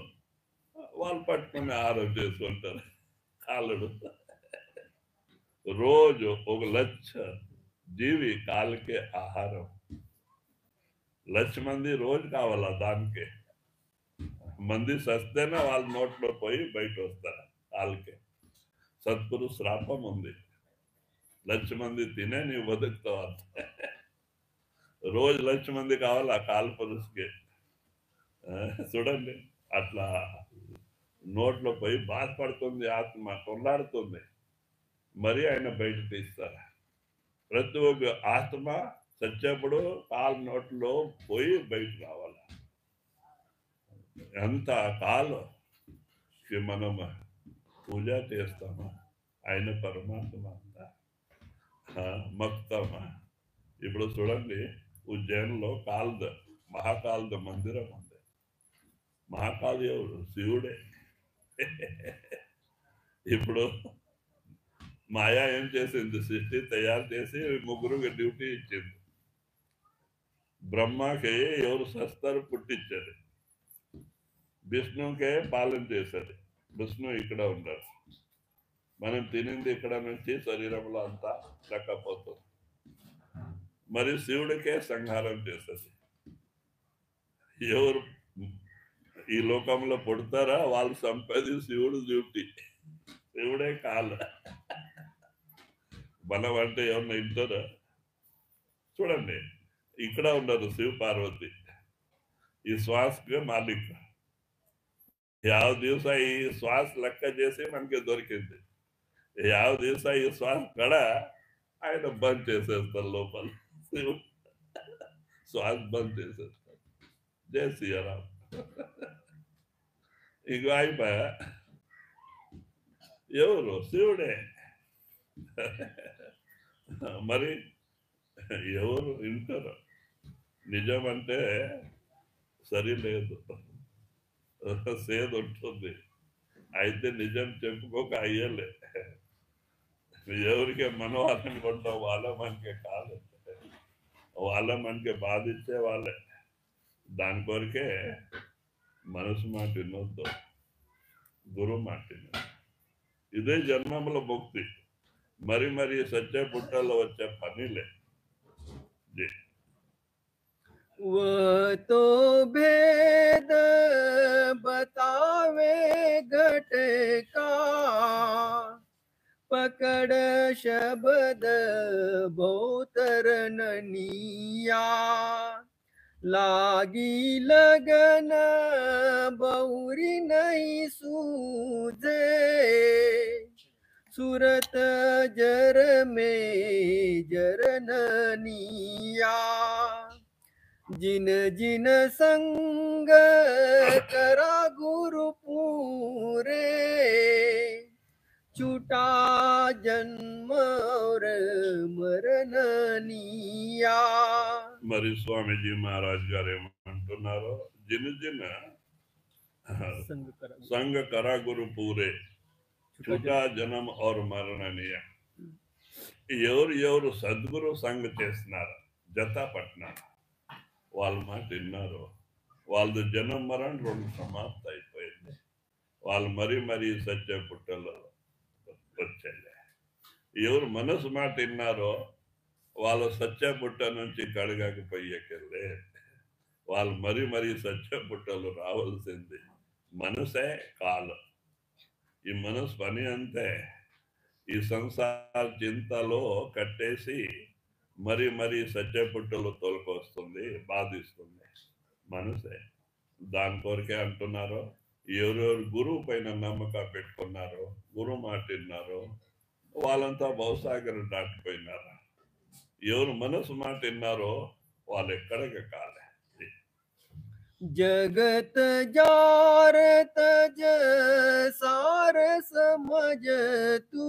వాళ్ళు పట్టుకుని ఆహారం చేసుకుంటారు. కాలుడు రోజు 1 లక్ష జీవి కాలుకే ఆహారం. 1 లక్ష మంది రోజు కావాలా దానికి. మంది సస్తేనే వాళ్ళ నోట్లో పోయి బయట వస్తారు కాలుకే. సద్గురు శ్రాపం ఉంది, 1 లక్ష మంది తినే నీవు బతుకుతావు అంతే. రోజు 1 లక్ష మంది కావాలా కాలు పురుషుకి. చూడండి అట్లా నోట్లో పోయి బాధపడుతుంది ఆత్మ, కొల్లాడుతుంది. మరి ఆయన బయట తీస్తారు. ప్రతి ఒక్క ఆత్మ చచ్చేప్పుడు కాలు నోట్లో పోయి బయట రావాలి. ఎంత కాలుకి మనం పూజ చేస్తామా, ఆయన పరమాత్మ అంతా మొక్కుతామా. ఇప్పుడు చూడండి ఉజ్జయిన్లో మహాకాళద మందిరం ఉంది. మహాకాళి ఎవరు? శివుడే. ఇప్పుడు మాయా ఏం చేసింది? సృష్టి తయారు చేసి 3 డ్యూటీ ఇచ్చింది. బ్రహ్మకి ఎవరు సస్తారు? పుట్టించారు. విష్ణుకే పాలన చేశారు. విష్ణు ఇక్కడ ఉన్నారు. మనం తినింది ఇక్కడ నుంచి శరీరంలో అంతా లెక్కపోతుంది. మరి శివుడికే సంహారం చేస్తుంది. ఎవరు ఈ లోకంలో పుడతారా వాళ్ళు సంపది శివుడు డ్యూటీ. శివుడే కాలు. మనం అంటే ఏమన్నా ఇంటారా? చూడండి ఇక్కడ ఉన్నారు శివ పార్వతి. ఈ శ్వాసకే మాలిక్. 50 ದಿವಸ ఈ శ్వాస లెక్క చేసి మనకి దొరికింది. 50 ದಿವಸ ఈ శ్వాస కడ ఆయన బంద్ చేసేస్తారు లోపల. శ్వాస బంద్ చేసేస్తారు. జై శ్రీరామ్. ఇక అయిపోయా. ఎవరు? శివుడే. మరి ఎవరు వింటారు? నిజం అంటే సరిలేదు, సేదు ఉంటుంది. అయితే నిజం చెప్పుకోక అయ్యలే. ఎవరికే మనవాళ్ళని కొంటాం, వాళ్ళ మనకే కాదు. వాళ్ళ మనకి బాధించే వాళ్ళే. దాని కొరికే మనసు మాట వినొద్దు, గురువు మాట వినొద్దు. ఇదే జన్మముల భక్తి. మరి సత్య పుట్టలో వచ్చే పనిలే. वह तो भेद बतावे घट का, पकड़ शब्द बहुतरनिया, लागी लगन बहुरी नहीं सूझे, सूरत जर में जरनिया, जिन जिन संग करा गुरु पूरे, छूटा जन्म और मरणनिया. మరి స్వామీజీ మహారాజ్ గారు ఏమంటున్నారు? జిన సంగ కరా గురు పూరే, ఛూటా జన్మ और మరణనీయ. ఎవరు సద్గురు సంగ చేస్తున్నారు, జత పట్టినారు, వాళ్ళ మాట విన్నారు, వాళ్ళది జన్మ మరణం 2 సమాప్తి అయిపోయింది. వాళ్ళు మరి సత్య పుట్టలో వచ్చాయి. ఎవరు మనసు మాట విన్నారో వాళ్ళు సత్య పుట్ట నుంచి కడగకపోయేకెళ్ళే. వాళ్ళు మరి సత్య పుట్టలు రావాల్సింది. మనసే కాలం. ఈ మనసు పని అంతే. ఈ సంసార చింతలో కట్టేసి మరి సత్య పుట్టలు తోలుకొస్తుంది, బాధిస్తుంది మనసే. దాని కొరకే అంటున్నారు, ఎవరెవరు గురువు పైన నమ్మకం పెట్టుకున్నారో, గురువు మాట విన్నారో వాళ్ళంతా భవసాగరం దాటిపోయినారు. ఎవరు మనసు మాట విన్నారో వాళ్ళు ఎక్కడికి కాలే. जगत जार तज सार समझ तू,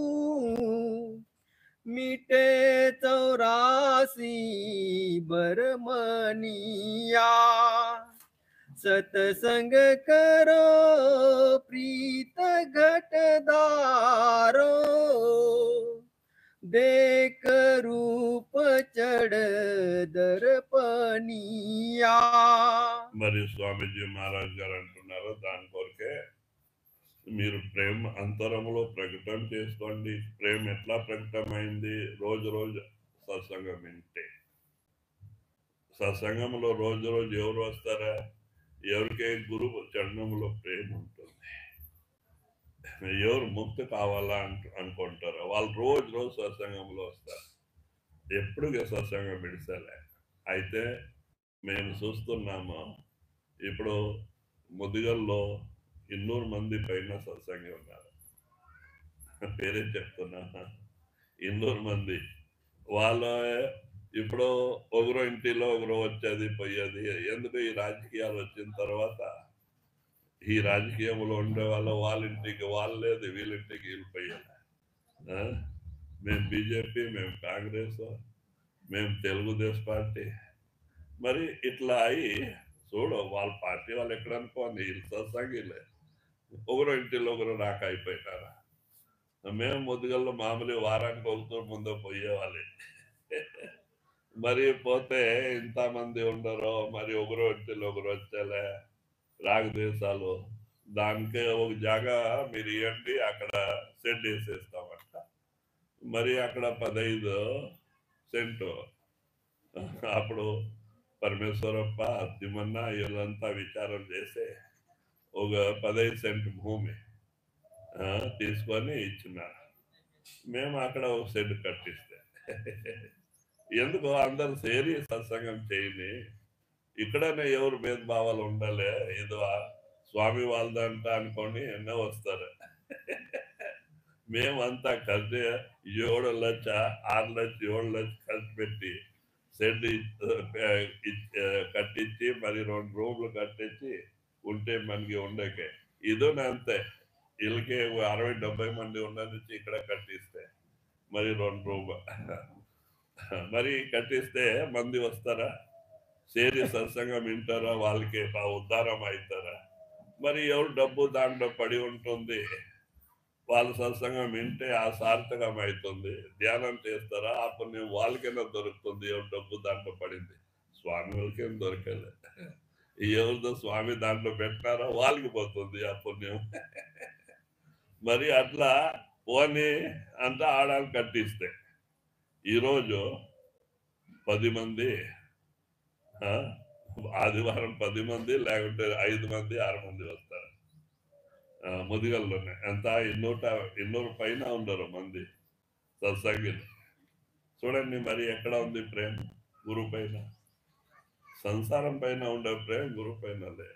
मिटे 84 दासी बरमनिया। सतसंग करो प्रीत घटदारो, देख रूप चढ़ दर्पनिया। మరి స్వామీజీ మహారాజ్ గారు అంటున్నారు దాని కొరకే మీరు ప్రేమ అంతరంలో ప్రకటన చేసుకోండి. ప్రేమ ఎట్లా ప్రకటమైంది? రోజు రోజు సత్సంగం వింటే. సత్సంగంలో రోజు రోజు ఎవరు వస్తారా? ఎవరికే గురువు చరణంలో ప్రేమ ఉంటుంది. ఎవరు ముక్తి కావాలా అనుకుంటారో వాళ్ళు రోజు రోజు సత్సంగంలో వస్తారు. ఎప్పుడు సత్సంగం విడిసలే. అయితే మేము చూస్తున్నాము ఇప్పుడు ముదిగల్లో 200 మంది పైన సత్సంగం ఉన్నారు. పేరే చెప్తున్నా, 200 మంది. వాళ్ళ ఇప్పుడు ఒకరు ఇంటిలో ఒకరు వచ్చేది పోయేది. ఎందుకు ఈ రాజకీయాలు వచ్చిన తర్వాత ఈ రాజకీయంలో ఉండే వాళ్ళ ఇంటికి వాళ్ళు లేదు, వీళ్ళింటికి వీళ్ళు పోయాలి. మేము బీజేపీ, మేము కాంగ్రెస్, మేము తెలుగుదేశం పార్టీ. మరి ఇట్లా అయి చూడు వాళ్ళ పార్టీ వాళ్ళు ఎక్కడ అనుకోండి, వీళ్ళు సత్సంగిలే. ఒకరు ఇంటిలో ఒకరు రాక అయిపోయినారా? మేము ముద్దుగల్లో మామూలు వారానికి ఒకరు ముందే పోయేవాళ్ళే. మరి పోతే ఇంతమంది ఉండరు. మరి ఒకరు ఇంటిలో ఒకరు వచ్చేలే రాగదేశాలు. దానికే ఒక జాగా మీరు ఇవ్వండి, అక్కడ సెట్ వేసేస్తామంట. మరి అక్కడ 15 సెంటు. అప్పుడు పరమేశ్వరప్ప, తిమ్మన్న వీళ్ళంతా విచారం చేసి ఒక 15 సెంట్ భూమి తీసుకొని ఇచ్చినారు. మేము అక్కడ ఒక సెట్ కట్టిస్తే ఎందుకు అందరు సేరి సత్సంగం చేయని. ఇక్కడనే ఎవరు భేదభావాలు ఉండాలి. ఏదో స్వామి వాళ్ళదంట అనుకొని ఎన్నో వస్తారు. మేమంతా ఖర్చు 7 లక్ష 6 లక్ష 7 లక్ష ఖర్చు పెట్టి షెడ్ కట్టించి మరి 2 రూమ్లు కట్టించి ఉంటే మనకి ఉండకే. ఇదోనే అంతే. వీళ్ళకి 60-70 మంది ఉండని ఇక్కడ కట్టిస్తే మరి 2 రూమ్ మరి కట్టిస్తే మంది వస్తారా? సేరి సత్సంగం వింటారా? వాళ్ళకి ఉద్ధారం అవుతారా? మరి ఎవరు డబ్బు దాంట్లో పడి ఉంటుంది, వాళ్ళ సత్సంగం వింటే ఆ సార్థకం అవుతుంది. ధ్యానం చేస్తారా? ఆ పుణ్యం వాళ్ళకైనా దొరుకుతుంది. ఎవరు డబ్బు దాంట్లో పడింది, స్వామి వాళ్ళకేం దొరకలే. ఎవరితో స్వామి దాంట్లో పెట్టినారో వాళ్ళకి పోతుంది ఆ పుణ్యం. మరి అట్లా పోని అంతా ఆడాలి కట్టిస్తే ఈరోజు 10 మంది, ఆదివారం 10 మంది, లేకుంటే 5 మంది 6 మంది వస్తారు ముదిగల్లోనే. ఎంత 200 పైన ఉండరు మంది సత్సంగిలు. చూడండి మరి ఎక్కడ ఉంది ప్రేమ? గురువు పైన. సంసారం పైన ఉండే ప్రేమ గురువు పైన లే.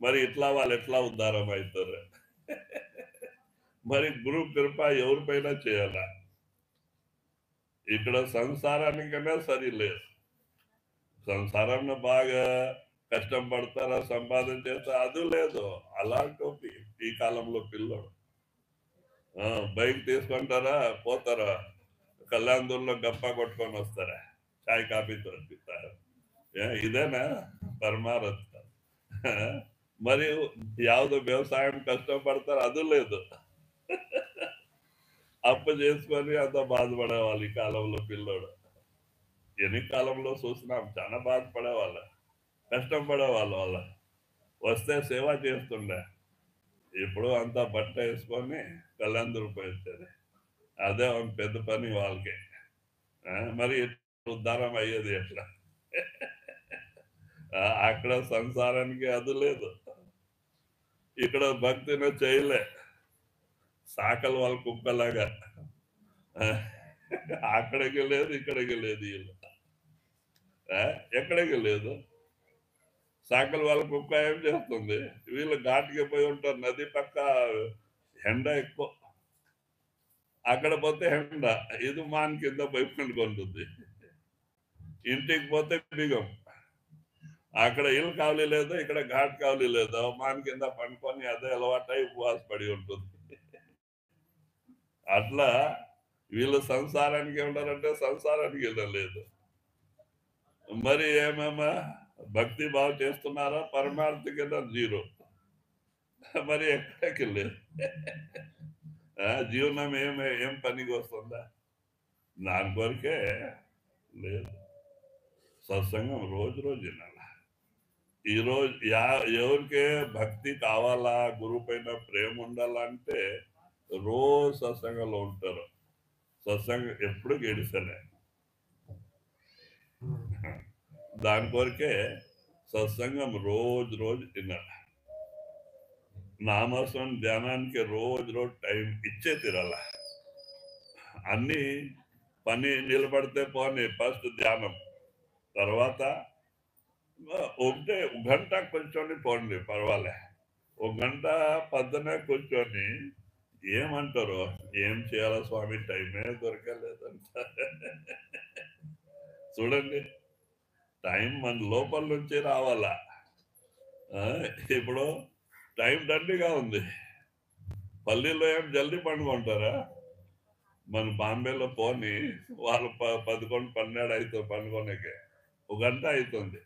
మరి ఇట్లా వాళ్ళు ఎట్లా ఉద్ధారం అవుతారు? మరి గురువు కృప ఎవరిపైన చేయాలా? ఇక్కడ సంసారానికైనా సరిలేదు. సంసారంలో బాగా కష్టం పడతారా, సంపాదన చేస్తారా? అది లేదు. అలాంటి ఈ కాలంలో పిల్లలు బైక్ తీసుకుంటారా, పోతారా, కళ్యాణంలో గప్ప కొట్టుకొని వస్తారా, చాయ్ కాఫీ తోపిస్తారా? ఇదేనా పరమారథ? మరి యావదో వ్యవసాయం కష్టపడతారు, అది లేదు. అప్పు చేసుకొని అంత బాధపడేవాళ్ళు ఈ కాలంలో పిల్లోడు. ఎన్ని కాలంలో చూసినాం, చాలా బాధపడేవాళ్ళ, కష్టం పడేవాళ్ళు. వాళ్ళ వస్తే సేవ చేస్తుండే. ఇప్పుడు అంతా బట్ట వేసుకొని కళ్యాణ పోయింది. అదే పెద్ద పని వాళ్ళకి. మరి ఉద్ధారం అయ్యేది ఎట్లా? అక్కడ సంసారానికి అది లేదు, ఇక్కడ భక్తిని చేయలే. సాకలు వాళ్ళ కుక్కలాగా అక్కడికి లేదు, ఇక్కడికి లేదు. వీళ్ళు ఎక్కడికి లేదు. సాకలు వాళ్ళ కుక్క ఏం చేస్తుంది? వీళ్ళు ఘాటుకి పోయి ఉంటారు, నది పక్క ఎండ ఎక్కువ. అక్కడ పోతే ఎండ, ఇది మాన్ కింద పోయి పండుకుంటుంది. ఇంటికి పోతే బిగం. అక్కడ ఇల్లు కావలి లేదు, ఇక్కడ ఘాట్ కావలి లేదు. మాన్ కింద పండుకొని అదే అలవాటై ఉపవాస పడి ఉంటుంది. అట్లా వీళ్ళు సంసారానికి ఉన్నారంటే సంసారానికి వెళ్ళలేదు. మరి ఏమేమా భక్తి బాగా చేస్తున్నారా? పరమార్థ కింద జీరో. మరి ఎక్కడికి లేదు. జీవనం ఏం పనికి వస్తుందా? దాని కొరికే లేదు. సత్సంగం రోజు రోజు వినాల. ఈరోజు ఎవరికే భక్తి కావాలా, గురువు పైన ప్రేమ ఉండాలంటే రోజు సత్సంగంలో ఉంటారు. సత్సంగం ఎప్పుడు గెలిచలే. దాని కొరికే సత్సంగం రోజు రోజు వినాలి. నామస్వం ధ్యానానికి రోజు రోజు టైం ఇచ్చే తిరాల. అన్ని పని నిలబడితే పోనీ, ఫస్ట్ ధ్యానం, తర్వాత ఒకటే గంట కూర్చొని పోండి పర్వాలే. ఒక గంట పొద్దునే కూర్చొని ఏమంటారు, ఏం చేయాలో స్వామి, టైమే దొరకలేదంట. చూడండి, టైం మన లోపల నుంచి రావాలా. ఇప్పుడు టైం దండిగా ఉంది. పల్లీలో ఏం జల్దీ పండుకుంటారా? మన బాంబేలో పోని వాళ్ళు 11, 12 అవుతుంది పండుకోనేకే. ఒక గంట అవుతుంది.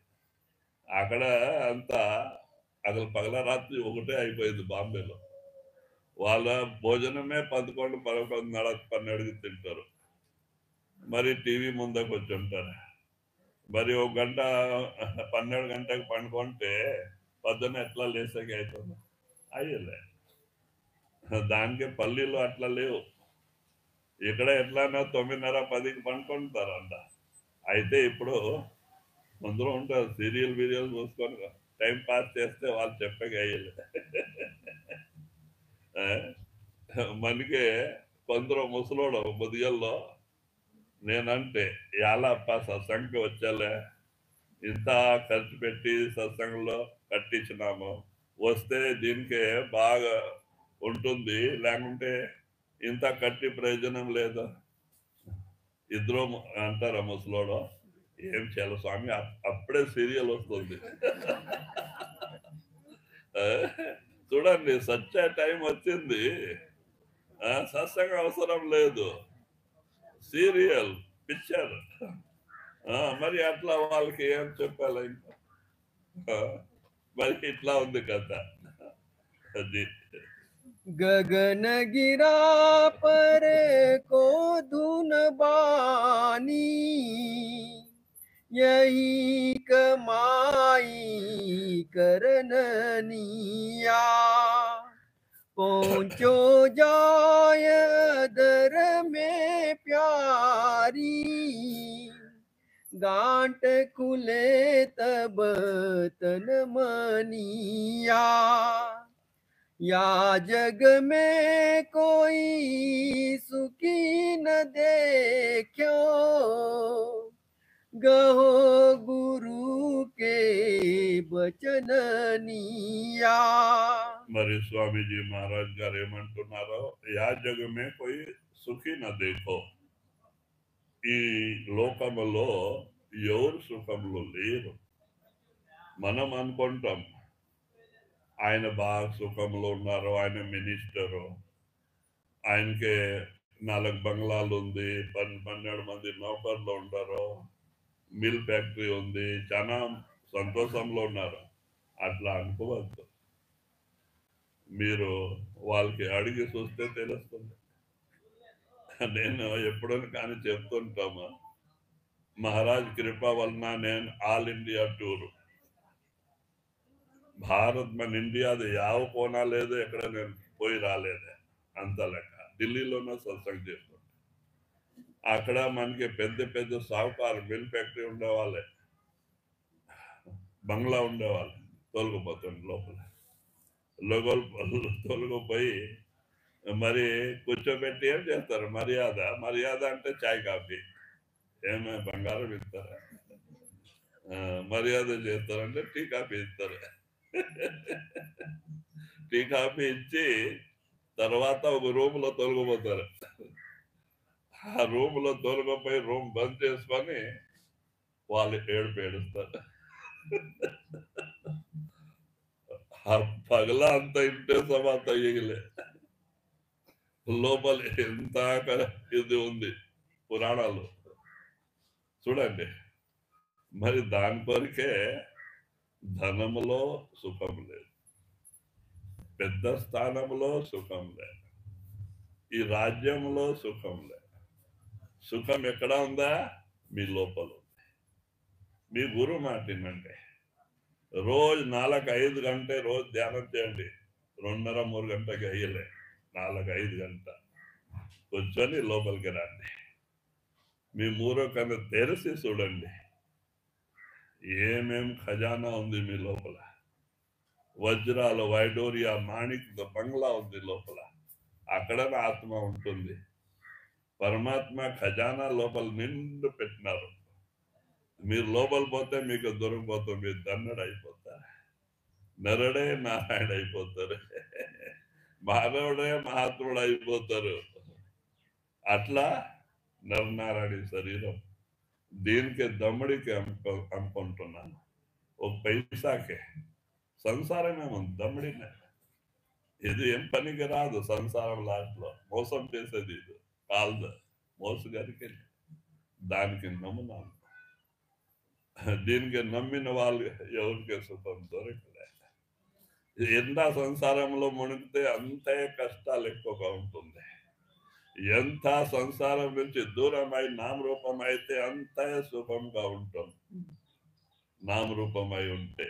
అక్కడ అంతా అసలు పగల రాత్రి ఒకటే అయిపోయింది బాంబేలో. వాళ్ళ భోజనమే 11, 11:30, 12కి తింటారు. మరి టీవీ ముందుకు వచ్చి ఉంటారు. మరి ఒక గంట 12 గంటలకు పండుకుంటే పొద్దున్న ఎట్లా లేసాక అవుతుంది? అయ్యలే. దానికి పల్లీలో అట్లా లేవు. ఇక్కడ ఎట్లన్నా 9:30, 10కి పండుకుంటారంట. అయితే ఇప్పుడు అందరూ ఉంటారు, సీరియల్ చూసుకొని టైం పాస్ చేస్తే వాళ్ళు చెప్పక అయ్యలే. మనకే కొందరు ముసలోడు ముదిగల్లో నేనంటే ఎలాప్ప సత్సంగకి వచ్చాలే, ఇంత ఖర్చు పెట్టి సత్సంగంలో కట్టించినాము, వస్తే దీనికే బాగా ఉంటుంది, లేకుంటే ఇంత కట్టి ప్రయోజనం లేదు. ఇద్దరు అంటారా ముసలోడు, ఏం చేయాలి స్వామి, అప్పుడే సీరియల్ వస్తుంది. చూడండి, సచ్చే టైం వచ్చింది. సత్సంగం అవసరం లేదు, సీరియల్, పిక్చర్. మరి అట్లా వాళ్ళకి ఏం చెప్పాలి ఇంకా? మరి ఇట్లా ఉంది కదా. అది गगन गिरा पर को धुन बानी, यही कमाई करनिया। पहुँचो जाय दर में प्यारी, गांठ खुले तब तन मनिया। या जग में कोई सुखी न देखो, गहो गुरु के बचननिया। మరి స్వామీజీ మహారాజ్ గారు ఏమంటున్నారో, యా జగమే కోయి సుఖీ నా దేఖో, ఈ లోకములో ఎవరు సుఖంలో లేరు. మనం అనుకుంటాం ఆయన బాగా సుఖంలో ఉన్నారు, ఆయన మినిస్టరు, ఆయనకి 4 బంగ్లాలు ఉంది, 12 మంది నౌకర్లు ఉంటారు, మిల్ ఫ్యాక్టరీ ఉంది, చాలా సంతోషంలో ఉన్నారు. అట్లా అనుకోవద్దు. మీరు వాళ్ళకి అడిగి చూస్తే తెలుస్తుంది. నేను ఎప్పుడైనా కానీ చెప్తుంటాము, మహారాజ్ కృప వలన నేను ఆల్ ఇండియా టూర్, భారత్ మన ఇండియాది యావ కోనా లేదు, ఎక్కడ నేను పోయి రాలేదే, అంత లెక్క. ఢిల్లీలోనే సత్సంగం చేస్తుంటే అక్కడ మనకి పెద్ద పెద్ద సాహుకారు, మిల్ ఫ్యాక్టరీ ఉండేవాళ్ళే, బంగ్లా ఉండేవాళ్ళు, తొలగిపోతుంది లోపల. తొలగిపోయి మరి కూర్చోబెట్టి ఏం చేస్తారు, మర్యాద అంటే చాయ్ కాఫీ, ఏమే బంగారం ఇస్తారా? మర్యాద చేస్తారంటే టీ కాఫీ ఇస్తారు. టీ కాఫీ ఇచ్చి తర్వాత ఒక రూమ్ లో తొలగిపోతారు. ఆ రూమ్ లో తొలగిపోయి రూమ్ బంద్ చేసుకొని వాళ్ళు ఏడుస్తారు. పగల అంత ఇంటే సమాత ఎగిలే, లోపల ఎంత ఇది ఉంది పురాణాలు చూడండి. మరి దాని కొరికే ధనములో సుఖం లేదు, పెద్ద స్థానంలో సుఖం లేదు, ఈ రాజ్యంలో సుఖం లేదు. సుఖం ఎక్కడ ఉందా? మీ లోపల ఉంది. మీ గురు మాటినండి. రోజు 4-5 గంటೆ రోజు ధ్యానం చేయండి. 2.5-3 గంటకి అయ్యలే, 4-5 గంట కూర్చొని లోపలికి రండి. మీ మూరో కన్నా తెరిసి చూడండి ఏమేం ఖజానా ఉంది మీ లోపల. వజ్రాలు, వైడూరియా, మాణిక్ బంగ్లా ఉంది లోపల. అక్కడ ఆత్మ ఉంటుంది. పరమాత్మ ఖజానా లోపల నిండు పెట్టినారు. మీరు లోపల పోతే మీకు దొరికిపోతుంది, మీరు దన్నడు అయిపోతారు, నరుడే నారాయణ అయిపోతారు, మానవుడే మహాత్ముడు అయిపోతారు. అట్లా నరనారాయణ శరీరం దీనికి దమ్ముడికి అమ్ముకుంటున్నాను. ఒక పైసాకే సంసారమేముంది, దమ్ముడినే. ఇది ఏం పనికి రాదు. సంసారం లాస్ట్లో మోసం చేసేది ఇది కాదు. మోసగారికి దానికి నమ్మునాను. దీనికి నమ్మిన వాళ్ళు ఎవరికి సుఖం దొరకలే. ఎంత సంసారంలో మునిగితే అంతే కష్టాలు ఎక్కువగా ఉంటుంది. ఎంత సంసారం నుంచి దూరమై నామరూపం అయితే అంతే సుఖంగా ఉంటుంది. నామరూపమై ఉంటే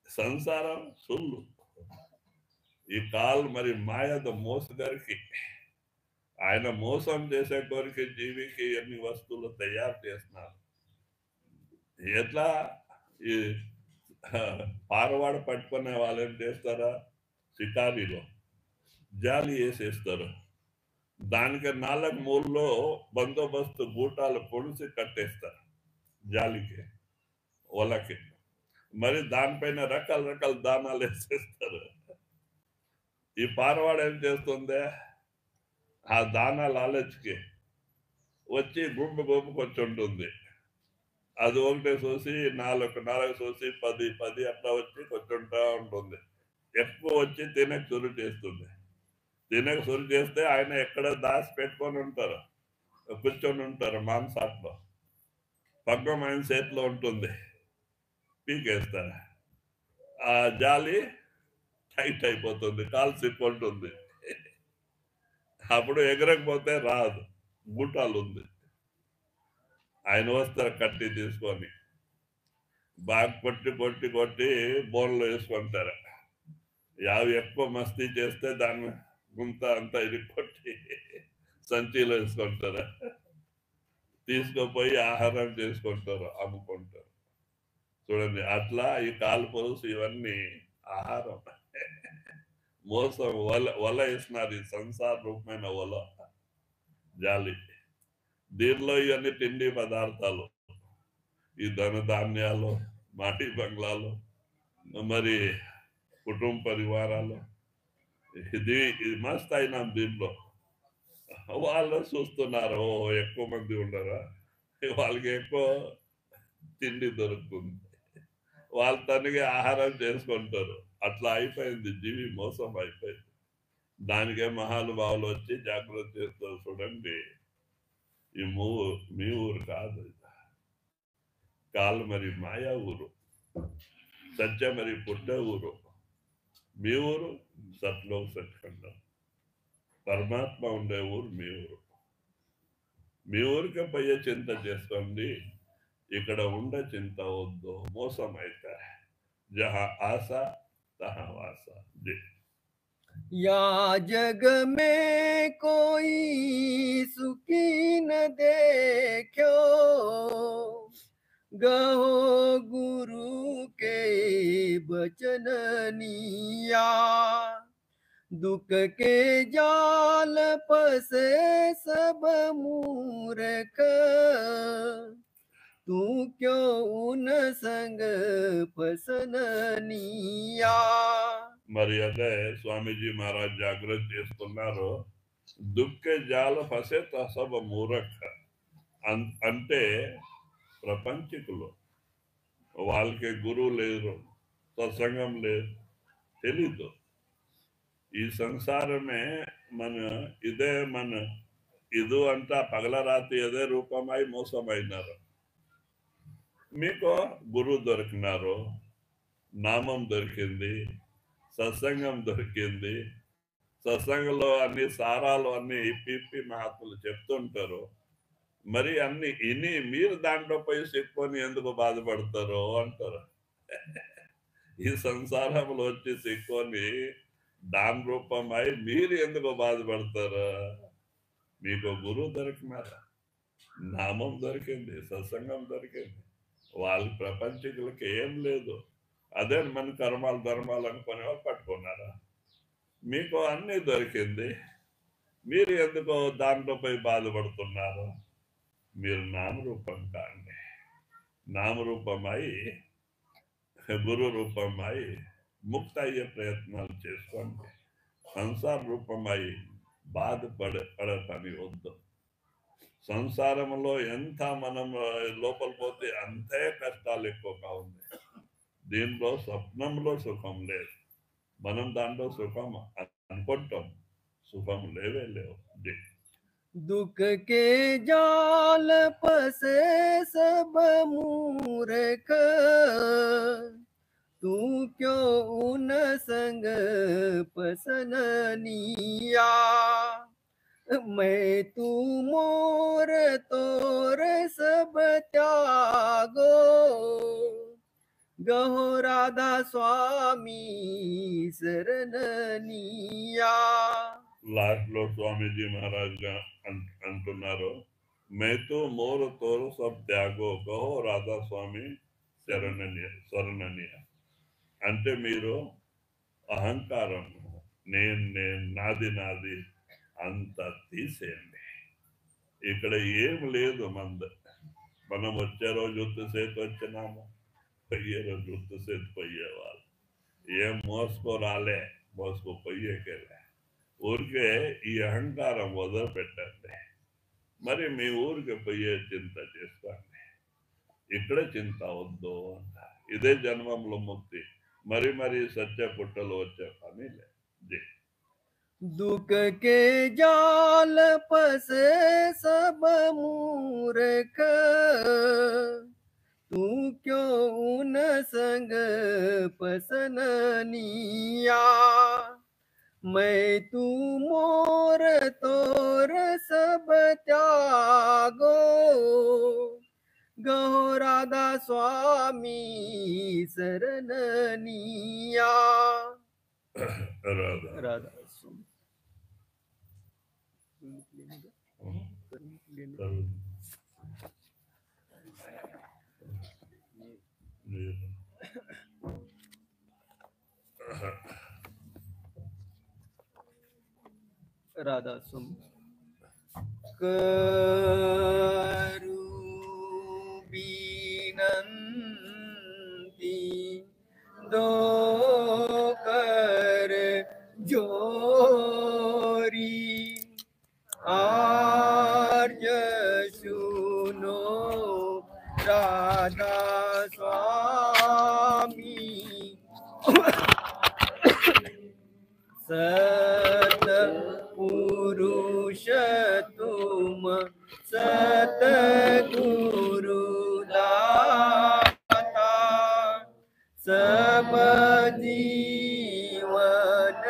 సంసారం సుల్లు. ఈ కాల్ మరి మాయద మోసగారికి, ఆయన మోసం చేసే కోరిక జీవికి ఎన్ని వస్తువులు తయారు చేస్తున్నారు. ఎట్లా ఈ పారవాడ పట్టుకునే వాళ్ళు ఏం చేస్తారా, షికారీలో జాలి వేసేస్తారు. దానికి 4 మూలలో బందోబస్తు గూటాలు పొడిసి కట్టేస్తారు జాలికి, వలకి. మరి దానిపైన రకరకాల దానాలు వేసేస్తారు. ఈ పారవాడ ఏం చేస్తుంది, ఆ దానాలు ఆలోచికి వచ్చి గుంపుకు వచ్చి ఉంటుంది. అది ఒకటే చూసి 4 చూసి 10 అట్లా వచ్చి కూర్చుంటా ఉంటుంది. ఎక్కువ వచ్చి తినక చురు చేస్తుంది. తినక చురు చేస్తే ఆయన ఎక్కడ దాచి పెట్టుకొని ఉంటారు, కూర్చొని ఉంటారు మాంసాట్లో. పగ్గం ఆయన చేతిలో ఉంటుంది, పీకేస్తారు. ఆ జాలి టైట్ అయిపోతుంది, కాలు సిక్కుంటుంది. అప్పుడు ఎగరకపోతే రాదు, గుట్టాలు ఉంది. ఆయన వస్తారు కట్టి తీసుకొని, బాగా కొట్టి బోన్లో వేసుకుంటారు. యావి ఎక్కువ మస్తీ చేస్తే దాన్ని గుంత అంతా ఇది కొట్టి సంచిలో వేసుకుంటారు. తీసుకుపోయి ఆహారం చేసుకుంటారు, అమ్ముకుంటారు. చూడండి, అట్లా ఈ కాలు పొలుసు ఇవన్నీ ఆహారం. మోసం వల వేసినారు, ఈ సంసార రూపమైన వల, జాలి. దీనిలో ఇవన్నీ తిండి పదార్థాలు, ఈ ధనధాన్యాలు, మాటి బంగ్లాలు, మరి కుటుంబ పరివారాలు, ఇది మస్త్ అయినాం దీంట్లో. వాళ్ళు చూస్తున్నారు, ఓ ఎక్కువ మంది ఉండరా, వాళ్ళకి ఎక్కువ తిండి దొరుకుతుంది, వాళ్ళు తనకి ఆహారం చేసుకుంటారు. అట్లా అయిపోయింది, జీవి మోసం అయిపోయింది. దానికే మహానుభావులు వచ్చి జాగ్రత్త చేస్తారు. చూడండి, ఈ మీ ఊరు కాదు, కాలు మరి మాయా ఊరు, సత్య మరి పుట్టే ఊరు. మీ ఊరు సత్లో సత్ఖండం, పరమాత్మ ఉండే ఊరు మీ ఊరు. మీ ఊరికే పోయే చింత చేసుకోండి, ఇక్కడ ఉండే చింత వద్దు, మోసం అయితే. జహా ఆశ తహా వాస. या जग में कोई सुखी न देखो, गहो गुरु के बचननिया। दुख के जाल फसे सब मूर्ख, तू क्यों उन संग फसननिया। మరి అదే స్వామీజీ మహారాజ్ జాగ్రత్త చేస్తున్నారు. దుఃఖ జాల ఫసే సబ మూరఖ అంటే ప్రపంచకులు, వాళ్ళకి గురువు లేదు, సత్సంగం లేదు, తెలీదు. ఈ సంసారమే మన, 2 అంతా పగల రాత్రి అదే రూపమై మోసమైనారు. మీకు గురువు దొరికినారు, నామం దొరికింది, సత్సంగం దొరికింది. సత్సంగంలో అన్ని సారాలు అన్ని ఇప్పి మహాత్ములు చెప్తుంటారు. మరి అన్ని ఇని మీరు దాంట్లో పోయి సిక్కొని ఎందుకు బాధపడతారు అంటారు. ఈ సంసారంలో వచ్చి సిక్కొని దాని రూపమై మీరు ఎందుకు బాధపడతారు? మీకు గురువు దొరికినారా, నామం దొరికింది, సత్సంగం దొరికింది. వాళ్ళ ప్రపంచకులకి ఏం లేదు. అదే మన కర్మాలు ధర్మాలు అనుకునే వాళ్ళు పట్టుకున్నారా? మీకు అన్నీ దొరికింది, మీరు ఎందుకు దాంట్లో పోయి బాధపడుతున్నారు? మీరు నామరూపం కాండి. నామరూపమై గురు రూపమై ముక్త అయ్యే ప్రయత్నాలు చేసుకోండి. సంసార రూపమై పడే పని వద్దు. సంసారంలో ఎంత మనం లోపల పోతే అంతే కష్టాలు ఎక్కువగా ఉంది. దీంట్లో స్వప్నంలో సుఖం లేదు. మనం దాంట్లో సుఖం అనుకుంటాం, సుఖం లేవే లేవు. दुख के जाल फसे सब मूर्ख, तू क्यों उन संग पसननिया। मैं तू मोर तोर सब त्यागो, गहो राधा स्वामी शरणनिया। లాస్ట్ లో స్వామీజీ మహారాజ్ అంటున్నారు, మేతో మోరు తోరు సబ్ త్యాగో గహో రాధా స్వామి శరణనీయ. అంటే మీరు అహంకారం, నేను నాది అంత తీసేయండి. ఇక్కడ ఏం లేదు. మనం వచ్చే రోజు ఉత్తుసేతు వచ్చినాము, పోయే రోజు ఉత్తుసేతు పోయేవాళ్ళు. ఏం మోసుకోరాలే, మోసుకోపోయేకెళ్ళే. ఊరికే ఈ అహంకారం వదిలిపెట్టండి. మరి మీ ఊరికి పోయే చింత చేసుకోండి. ఇక్కడ చింత వద్దు అంట. ఇదే జన్మంలో ముక్తి. మరి సత్య పుట్టలు వచ్చే పని లేదు. दुख के जाल फसे सब मूर्ख, तू क्यों उन संग पसननिया। मैं तू मोर तोर सब त्यागो, गहो राधा स्वामी शरणनिया। రాధా राधा सुम करू बिनंती दो कर जोरी, आर्य सुनो राधा स्वामी सत पुरुष तुम सत गुरु दाता, सब जीवन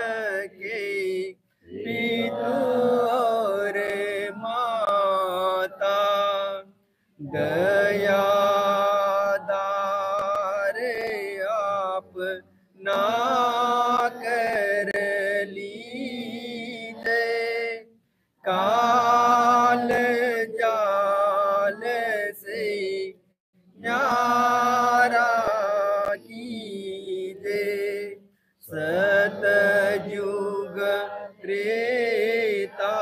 के पितु और माता, दया दारे आप ना कर लीजिए, काल जाल से न्यारा कीजिए। सतयुग त्रेता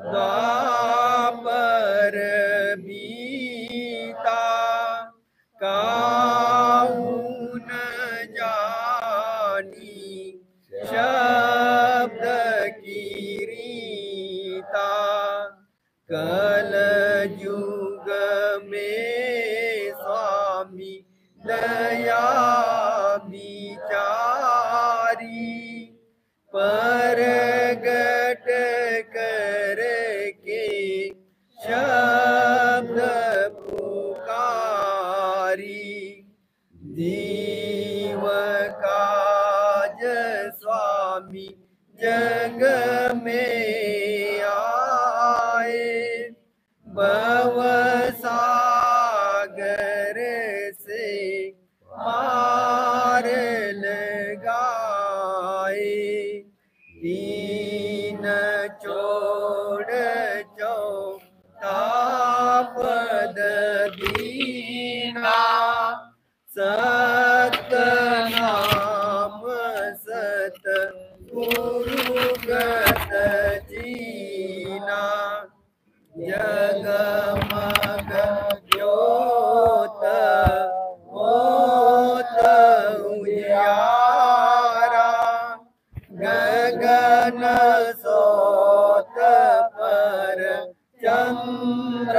द्वापर बीता, काहू न जानी शब्द की रीता। कल युग में स्वामी दया विचारी, परगट करके शब्द पुकार जीव काज स्वामी जग में आए, भव सागर से पार लगाए। दीन छोड़ चौथापद दीना, सत नाम सत गुरुगत जीना। जगमग ज्योत होत उजियारा, गगन सोत पर चंद्र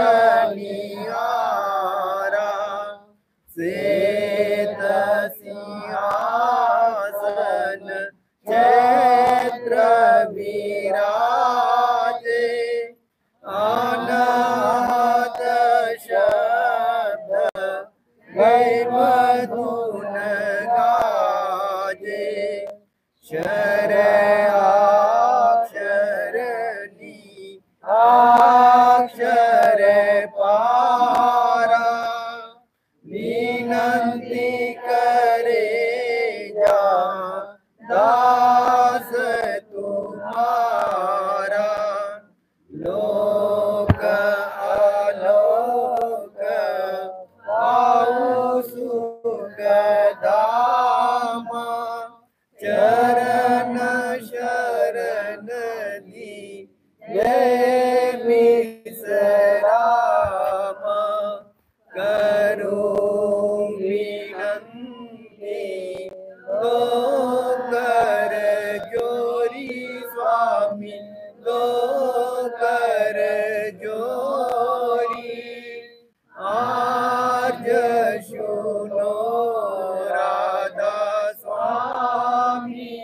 निहारा। श्वेत सिंहासन चैत्र विराजे, अनाथ शब्द गै मधुन गाजे। अक्षर पारा, विनंती करे जा दास तुम्हारा। लोक आलोक पाऊ सुख धामा, चरण शरण दी विश्रामा। करो विनंती दो कर जोरी स्वामी, दो कर जोरी। आज सुनो राधा स्वामी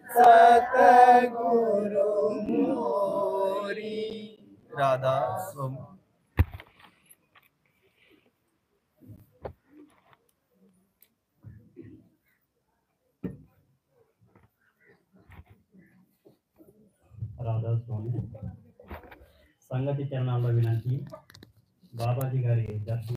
सतगुरु मोरी। राधा स्वामी। రాధాస్వామి సంగతి చరణాల్లో వినండి. బాబాజీ గారి దర్శనం